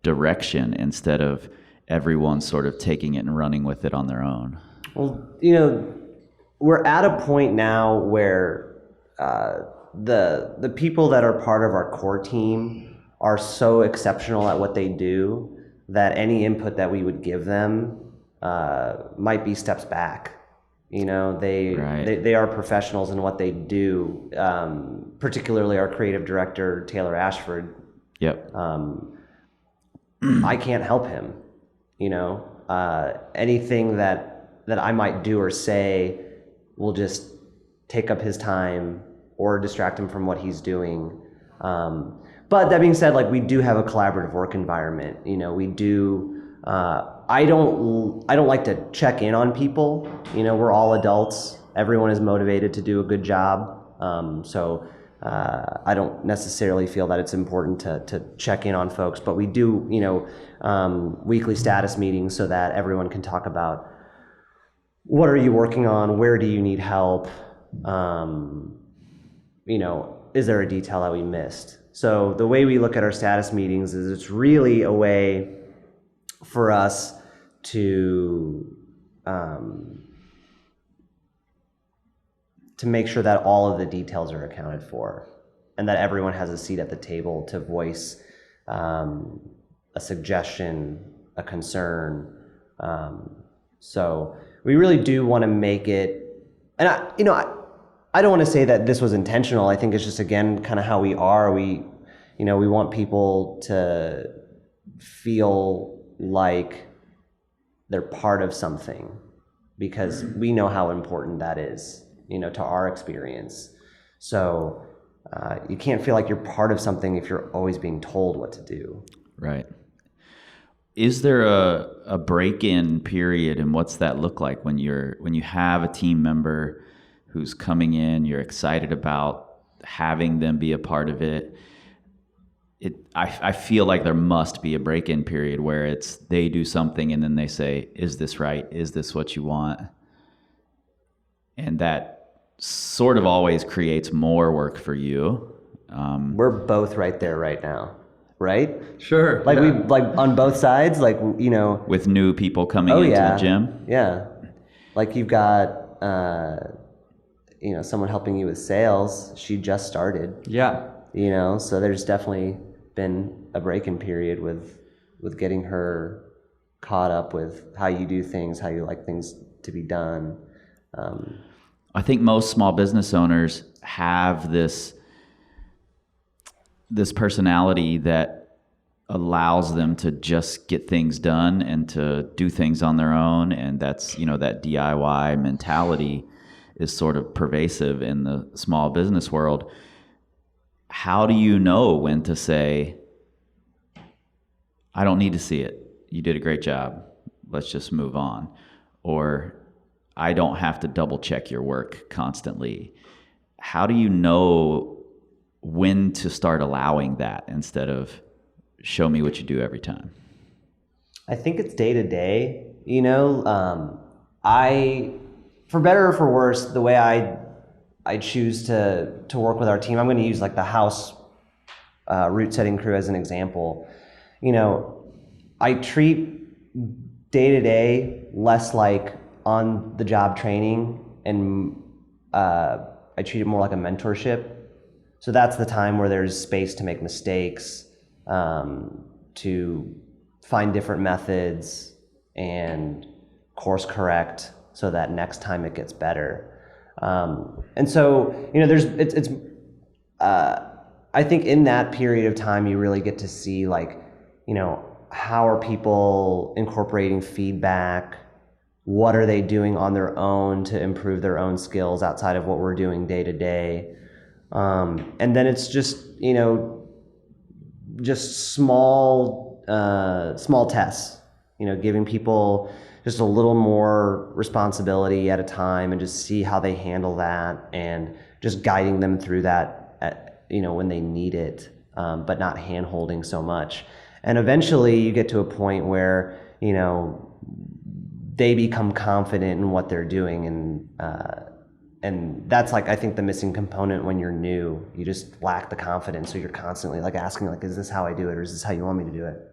direction instead of everyone sort of taking it and running with it on their own? Well, we're at a point now where the people that are part of our core team are so exceptional at what they do that any input that we would give them might be steps back. They are professionals in what they do, particularly our creative director, Taylor Ashford. Yep. I can't help him. Anything that I might do or say will just take up his time or distract him from what he's doing. But that being said, we do have a collaborative work environment. We do. I don't like to check in on people. We're all adults. Everyone is motivated to do a good job. So I don't necessarily feel that it's important to check in on folks. But we do, weekly status meetings so that everyone can talk about what are you working on, where do you need help. Is there a detail that we missed? So the way we look at our status meetings is it's really a way for us to make sure that all of the details are accounted for and that everyone has a seat at the table to voice a suggestion, a concern. So we really do want to make it, and I don't want to say that this was intentional. I think it's just, again, kind of how we are. We want people to feel like they're part of something because we know how important that is, to our experience. So you can't feel like you're part of something if you're always being told what to do. Right. Is there a break-in period, and what's that look like when you have a team member who's coming in, you're excited about having them be a part of it? I feel like there must be a break-in period where it's they do something and then they say, is this right? Is this what you want? And that sort of always creates more work for you. We're both right there right now, right? Sure. Like we on both sides, with new people coming into the gym. Yeah. Like you've got someone helping you with sales. She just started. Yeah. So there's definitely been a break-in period with getting her caught up with how you do things, how you like things to be done. I think most small business owners have this personality that allows them to just get things done and to do things on their own, and that's that DIY mentality is sort of pervasive in the small business world. How do you know when to say, I don't need to see it, you did a great job, let's just move on? Or I don't have to double check your work constantly. How do you know when to start allowing that instead of show me what you do every time? I think it's day to day. For better or for worse, the way I choose to work with our team, I'm going to use like the house route setting crew as an example. I treat day to day less like on the job training, and I treat it more like a mentorship. So that's the time where there's space to make mistakes, to find different methods and course correct so that next time it gets better. And so, I think in that period of time, you really get to see how are people incorporating feedback? What are they doing on their own to improve their own skills outside of what we're doing day to day? And then it's just small tests, giving people just a little more responsibility at a time and just see how they handle that, and just guiding them through that when they need it, but not hand holding so much. And eventually you get to a point where, they become confident in what they're doing. And that's I think the missing component when you're new. You just lack the confidence. So you're constantly asking is this how I do it? Or is this how you want me to do it?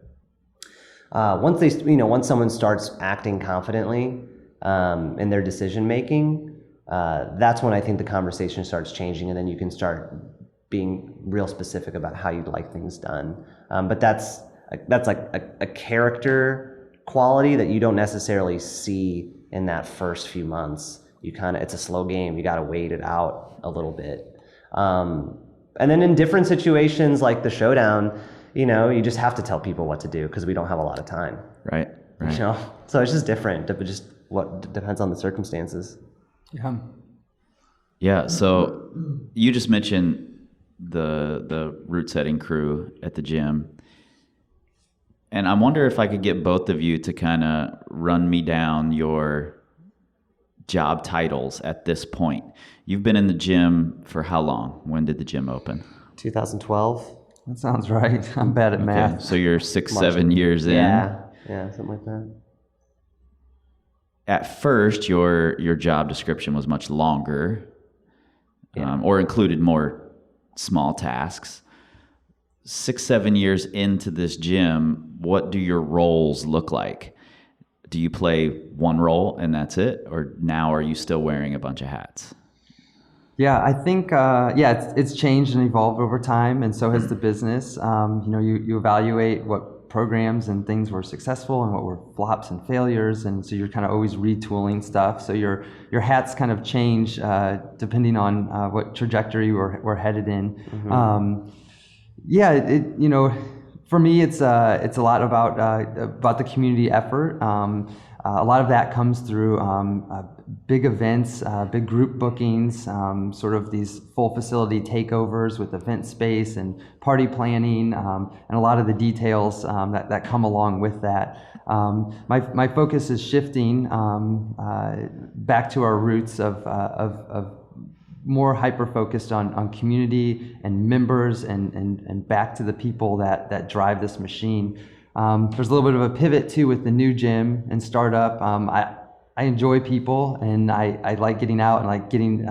Once someone starts acting confidently in their decision making, that's when I think the conversation starts changing, and then you can start being real specific about how you'd like things done. But that's a character quality that you don't necessarily see in that first few months. It's a slow game. You got to wait it out a little bit. And then in different situations like the showdown, you just have to tell people what to do because we don't have a lot of time. Right. So it's just different. It just depends on the circumstances. Yeah. Yeah. So you just mentioned the route setting crew at the gym. And I wonder if I could get both of you to kind of run me down your job titles at this point. You've been in the gym for how long? When did the gym open? 2012. That sounds right. I'm bad at math. So you're 7 years in. Yeah, something like that. At first, your job description was much longer, or included more small tasks. 6-7 years into this gym, what do your roles look like? Do you play one role and that's it? Or now are you still wearing a bunch of hats? Yeah, I think it's changed and evolved over time, and so has the business. You evaluate what programs and things were successful and what were flops and failures, and so you're kind of always retooling stuff. So your hats kind of change depending on what trajectory we're headed in. Mm-hmm. For me, it's a lot about the community effort. A lot of that comes through big events, big group bookings, sort of these full facility takeovers with event space and party planning, and a lot of the details that come along with that. My focus is shifting back to our roots of more hyper-focused on community and members and back to the people that drive this machine. There's a little bit of a pivot too with the new gym and startup. I enjoy people, and I like getting out and like getting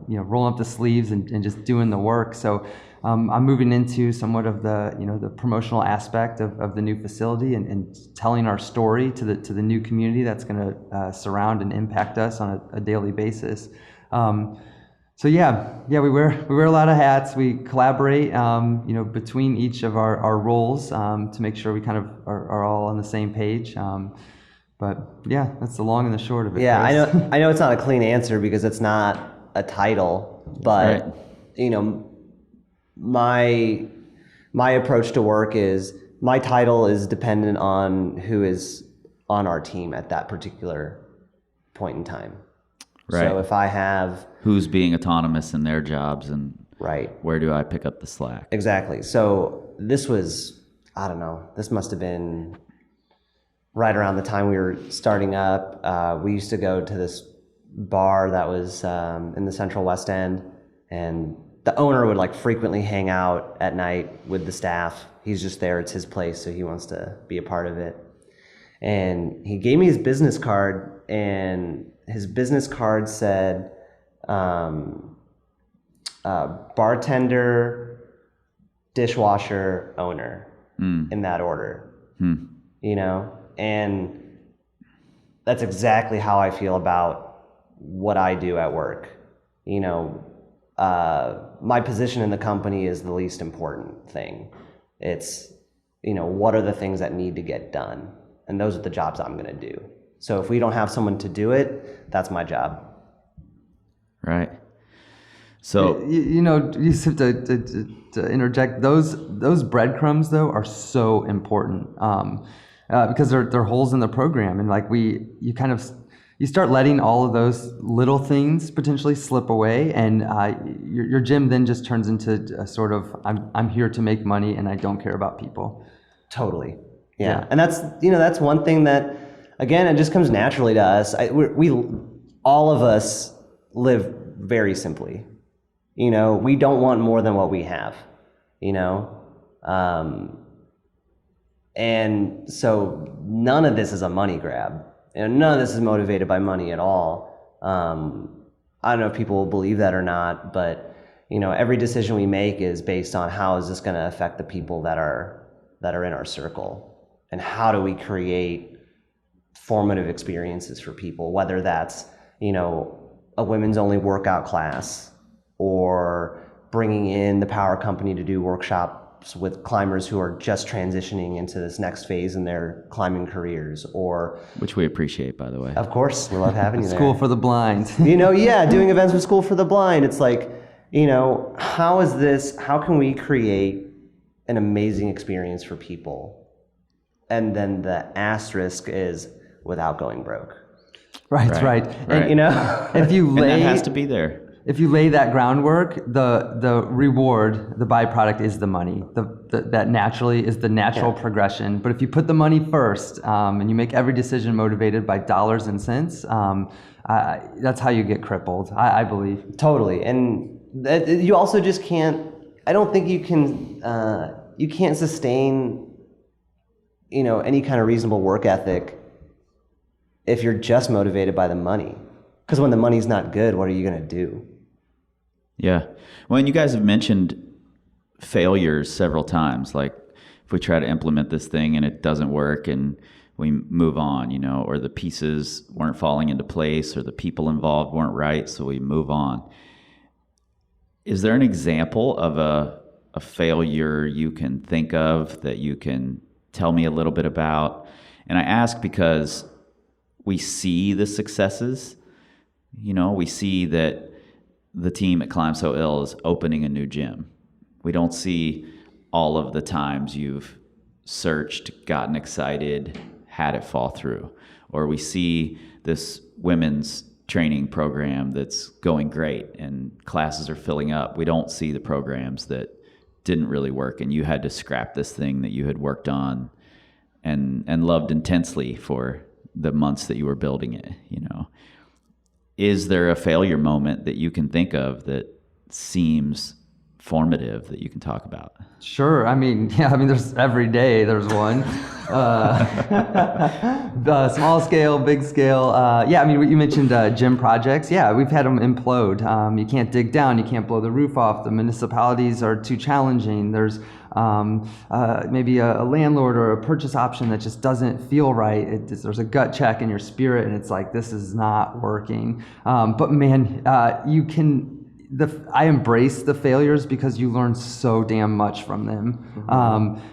rolling up the sleeves and just doing the work. So I'm moving into somewhat of the promotional aspect of the new facility and telling our story to the new community that's going to surround and impact us on a daily basis. We wear a lot of hats. We collaborate, between each of our roles to make sure we kind of are all on the same page. That's the long and the short of it. Yeah, Chris. I know it's not a clean answer because it's not a title, but Right. My approach to work is my title is dependent on who is on our team at that particular point in time. Right. So if I have Who's being autonomous in their jobs and right, where do I pick up the slack? exactly. So this was, I don't know, this must have been right around the time we were starting up. We used to go to this bar that was in the Central West End, and the owner would like frequently hang out at night with the staff. He's just there, it's his place, so he wants to be a part of it. And he gave me his business card, and his business card said bartender, dishwasher, owner, in that order. And that's exactly how I feel about what I do at work. My position in the company is the least important thing. It's, what are the things that need to get done? And those are the jobs I'm going to do. So if we don't have someone to do it, that's my job. Right. So you have to interject. Those breadcrumbs though are so important because they're holes in the program, and like you start letting all of those little things potentially slip away, and your gym then just turns into a sort of I'm here to make money and I don't care about people. Totally. Yeah. And that's one thing that, again, it just comes naturally to us. We all of us live very simply. We don't want more than what we have, and so none of this is a money grab. None of this is motivated by money at all. I don't know if people will believe that or not, but every decision we make is based on how is this going to affect the people that are in our circle, and how do we create formative experiences for people, whether that's a women's only workout class, or bringing in the power company to do workshops with climbers who are just transitioning into this next phase in their climbing careers, or which we appreciate, by the way. Of course, we love having you there. School for the Blind. Doing events with School for the Blind. It's like, how can we create an amazing experience for people? And then the asterisk is without going broke. Right. And, if you lay, and that has to be there. If you lay that groundwork, the reward, the byproduct is the money. That naturally is the natural progression. But if you put the money first, and you make every decision motivated by dollars and cents, that's how you get crippled, I believe. Totally. And you also just can't, I don't think you can't sustain, any kind of reasonable work ethic if you're just motivated by the money. Because when the money's not good, what are you going to do? Yeah. Well, and you guys have mentioned failures several times. Like if we try to implement this thing and it doesn't work and we move on, or the pieces weren't falling into place or the people involved weren't right, so we move on. Is there an example of a failure you can think of that you can tell me a little bit about? And I ask because we see the successes. We see that the team at Climb SoiLL is opening a new gym. We don't see all of the times you've searched, gotten excited, had it fall through. Or we see this women's training program that's going great and classes are filling up. We don't see the programs that didn't really work and you had to scrap this thing that you had worked on and loved intensely for the months that you were building it. Is there a failure moment that you can think of that seems formative that you can talk about? Sure. There's every day there's one. Small scale, big scale. You mentioned gym projects. Yeah, we've had them implode. You can't dig down. You can't blow the roof off. The municipalities are too challenging. There's maybe a landlord or a purchase option that just doesn't feel right. There's a gut check in your spirit, and it's like, this is not working. But man, I embrace the failures because you learn so damn much from them.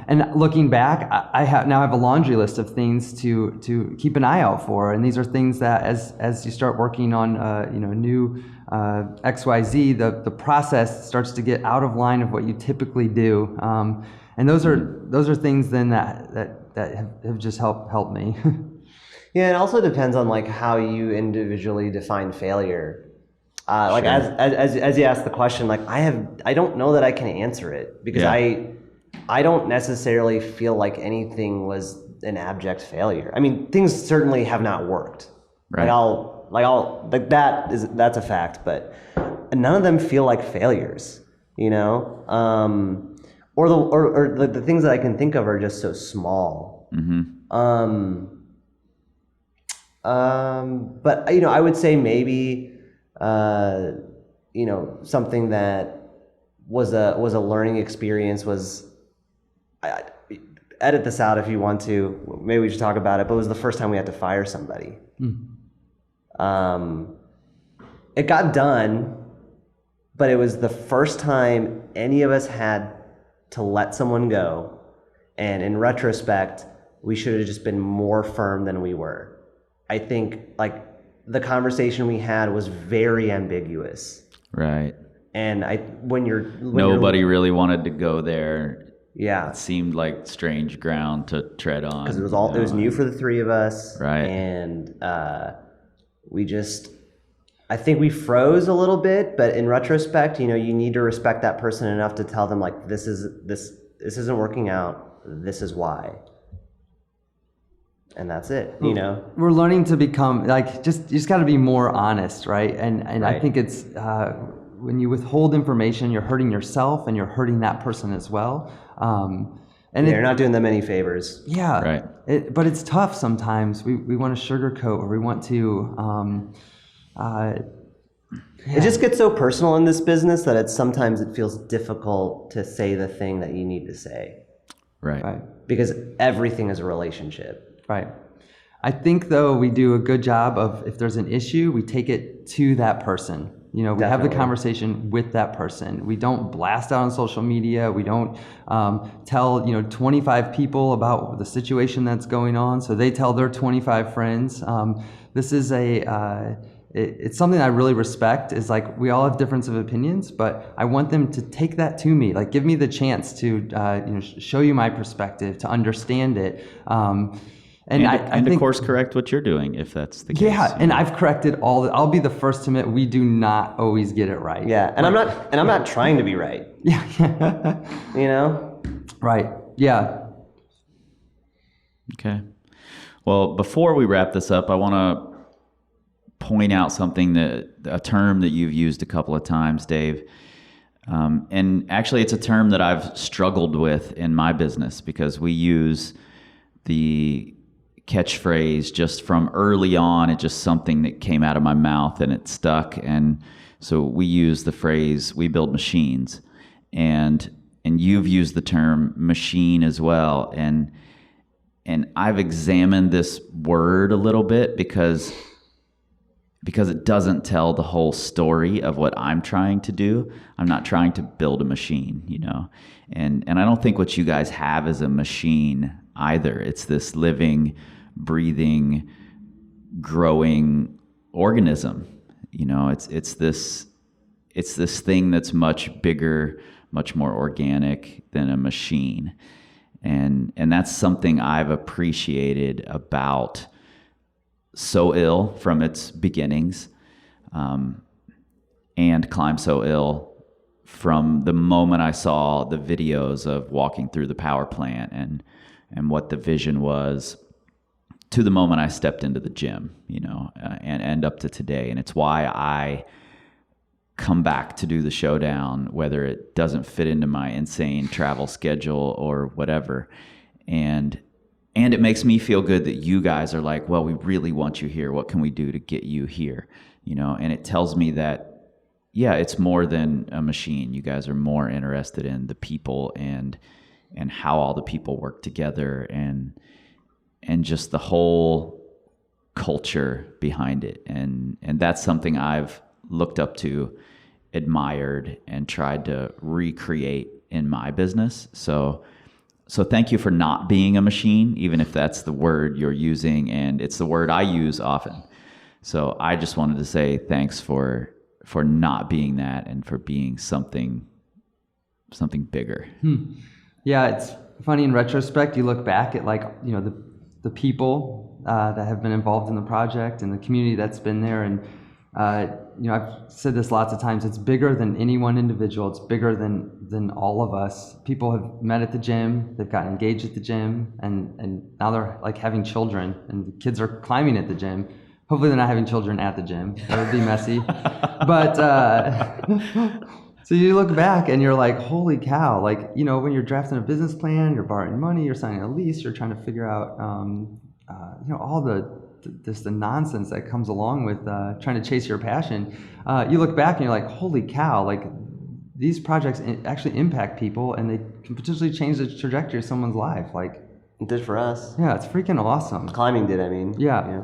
And looking back, I now have a laundry list of things to keep an eye out for. And these are things that as you start working on new XYZ, the process starts to get out of line of what you typically do. And those are things then that have just helped me. Yeah, it also depends on like how you individually define failure. Like sure. as you ask the question, like I don't know that I can answer it because I don't necessarily feel like anything was an abject failure. Things certainly have not worked. Right. That's a fact, but none of them feel like failures, or the things that I can think of are just so small. Mm-hmm. But I would say maybe something that was a learning experience was, edit this out if you want to, maybe we should talk about it, but it was the first time we had to fire somebody. It got done, but it was the first time any of us had to let someone go, and in retrospect, we should have just been more firm than we were. I think like the conversation we had was very ambiguous. Right. And nobody really wanted to go there. Yeah. It seemed like strange ground to tread on. Because it was new for the three of us. Right. And I think we froze a little bit, but in retrospect, you need to respect that person enough to tell them like, this isn't working out. This is why. And that's it, We're learning to become you just got to be more honest, right? And right. I think it's when you withhold information, you're hurting yourself and you're hurting that person as well. And you're not doing them any favors. Yeah, right. But it's tough sometimes. We want to sugarcoat, or we want to. It just gets so personal in this business that sometimes it feels difficult to say the thing that you need to say. Right. Because everything is a relationship. Right. I think, though, we do a good job of, if there's an issue, we take it to that person. We have the conversation with that person. We don't blast out on social media. We don't tell 25 people about the situation that's going on, so they tell their 25 friends. This is it's something I really respect. Is like, we all have difference of opinions, but I want them to take that to me. Like, give me the chance to show you my perspective, to understand it. And I think, to course correct what you're doing, if that's the case. Yeah, and I've corrected I'll be the first to admit we do not always get it right. Yeah, and I'm not trying to be right. Yeah. Right. Yeah. Okay. Well, before we wrap this up, I want to point out a term that you've used a couple of times, Dave. And actually, it's a term that I've struggled with in my business because we use the catchphrase just from early on. It's just something that came out of my mouth and it stuck. And so we use the phrase, we build machines. And you've used the term machine as well. And I've examined this word a little bit because it doesn't tell the whole story of what I'm trying to do. I'm not trying to build a machine, and I don't think what you guys have is a machine either. It's this living, breathing, growing organism. It's this thing that's much bigger, much more organic than a machine. And that's something I've appreciated about SoiLL from its beginnings, and Climb SoiLL from the moment I saw the videos of walking through the power plant and what the vision was, to the moment I stepped into the gym, and up to today. And it's why I come back to do the showdown, whether it doesn't fit into my insane travel schedule or whatever. And it makes me feel good that you guys are like, well, we really want you here. What can we do to get you here? And it tells me that, yeah, it's more than a machine. You guys are more interested in the people and how all the people work together and just the whole culture behind it. And that's something I've looked up to, admired, and tried to recreate in my business. So thank you for not being a machine, even if that's the word you're using, and it's the word I use often. So I just wanted to say thanks for not being that and for being something bigger. Yeah, it's funny in retrospect. You look back at the people that have been involved in the project and the community that's been there, and I've said this lots of times. It's bigger than any one individual. It's bigger than all of us. People have met at the gym. They've gotten engaged at the gym, and now they're like having children, and the kids are climbing at the gym. Hopefully, they're not having children at the gym. That would be messy. But so you look back and you're like, holy cow! Like when you're drafting a business plan, you're borrowing money, you're signing a lease, you're trying to figure out all the nonsense that comes along with trying to chase your passion. You look back and you're like, holy cow, like these projects actually impact people and they can potentially change the trajectory of someone's life. Like It did for us. Yeah, it's freaking awesome. Climbing did, I mean. Yeah.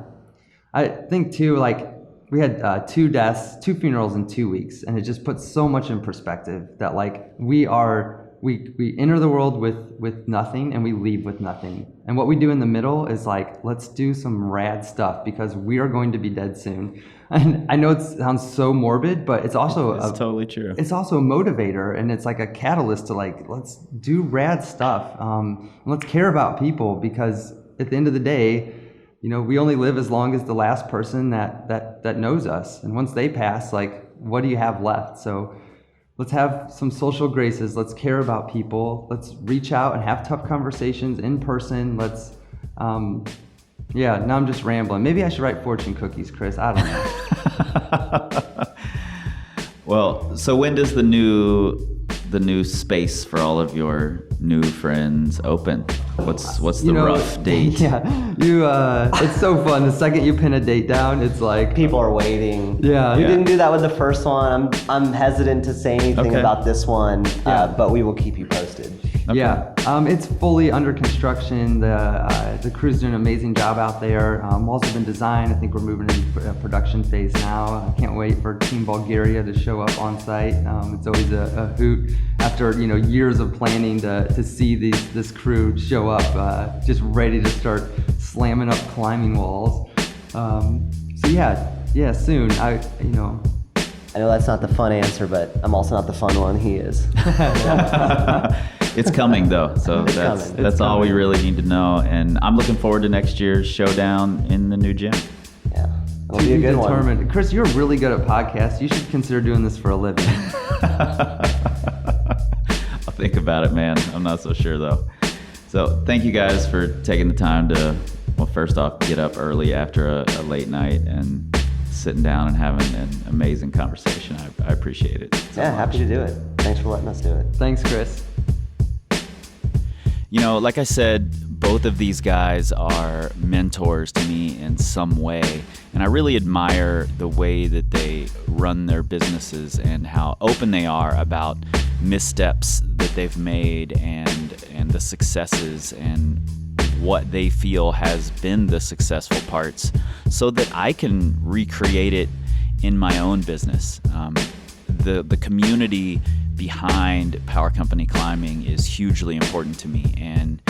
I think too, like we had 2 deaths, 2 funerals in 2 weeks, and it just puts so much in perspective that like we enter the world with nothing and we leave with nothing. And what we do in the middle is like, let's do some rad stuff because we are going to be dead soon. And I know it sounds so morbid, but it's also totally true. It's also a motivator, and it's like a catalyst to like, let's do rad stuff. Let's care about people, because at the end of the day, we only live as long as the last person that knows us. And once they pass, like, what do you have left? So let's have some social graces. Let's care about people. Let's reach out and have tough conversations in person. Let's, now I'm just rambling. Maybe I should write fortune cookies, Chris. I don't know. Well, so when does the new space for all of your new friends open? What's the rough date? Yeah, it's so fun. The second you pin a date down, it's like people are waiting. Yeah, we didn't do that with the first one. I'm hesitant to say anything about this one, but we will keep you posted. Okay. Yeah, it's fully under construction. The crew's doing an amazing job out there. Walls have been designed. I think we're moving into production phase now. I can't wait for Team Bulgaria to show up on site. It's always a hoot after years of planning to see this crew show up, just ready to start slamming up climbing walls. So soon. I know that's not the fun answer, but I'm also not the fun one. He is. It's coming though, so that's all we really need to know. And I'm looking forward to next year's showdown in the new gym. Yeah, it'll be a good one. Chris, you're really good at podcasts. You should consider doing this for a living. I'll think about it, man. I'm not so sure though. So thank you guys for taking the time to, well, first off, get up early after a late night and sitting down and having an amazing conversation. I appreciate it. Happy to do it. Thanks for letting us do it. Thanks, Chris. Like I said, both of these guys are mentors to me in some way, and I really admire the way that they run their businesses and how open they are about missteps that they've made and the successes and what they feel has been the successful parts so that I can recreate it in my own business. The community behind Power Company Climbing is hugely important to me, and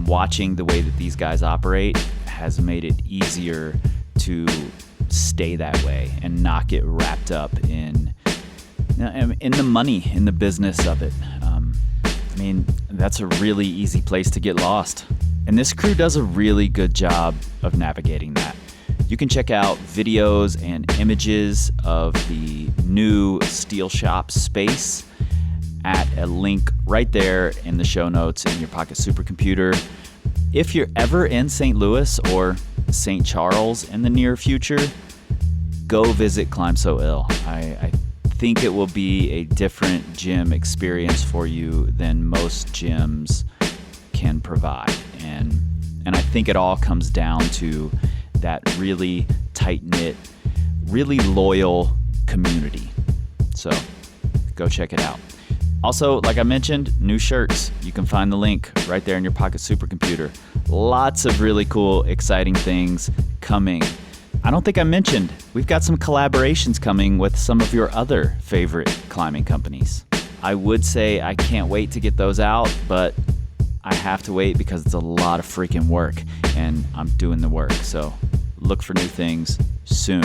watching the way that these guys operate has made it easier to stay that way and not get wrapped up in the money, in the business of it. I mean, that's a really easy place to get lost. And this crew does a really good job of navigating that. You can check out videos and images of the new Steel Shop space at a link right there in the show notes in your pocket supercomputer. If you're ever in St. Louis or St. Charles in the near future, go visit Climb SoiLL. I think it will be a different gym experience for you than most gyms can provide. And I think it all comes down to that really tight-knit, really loyal community. So go check it out. Also, like I mentioned, new shirts. You can find the link right there in your pocket supercomputer. Lots of really cool, exciting things coming. I don't think I mentioned, we've got some collaborations coming with some of your other favorite climbing companies. I would say I can't wait to get those out, but I have to wait because it's a lot of freaking work, and I'm doing the work. So look for new things soon.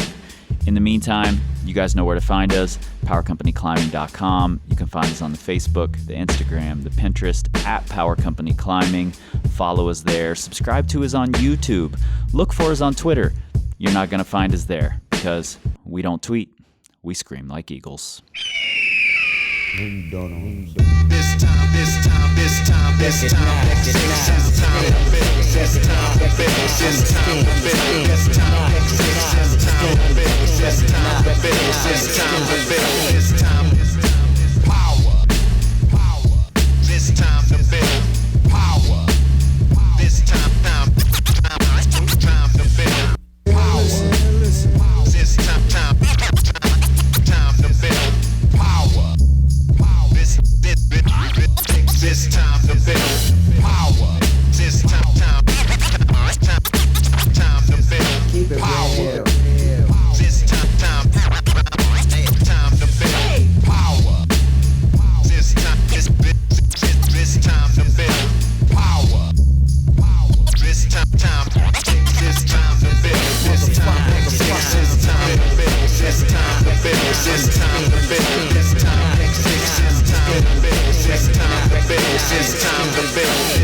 In the meantime, you guys know where to find us, powercompanyclimbing.com. You can find us on the Facebook, the Instagram, the Pinterest, at Power Company Climbing. Follow us there. Subscribe to us on YouTube. Look for us on Twitter. You're not going to find us there because we don't tweet. We scream like eagles. It's time to build.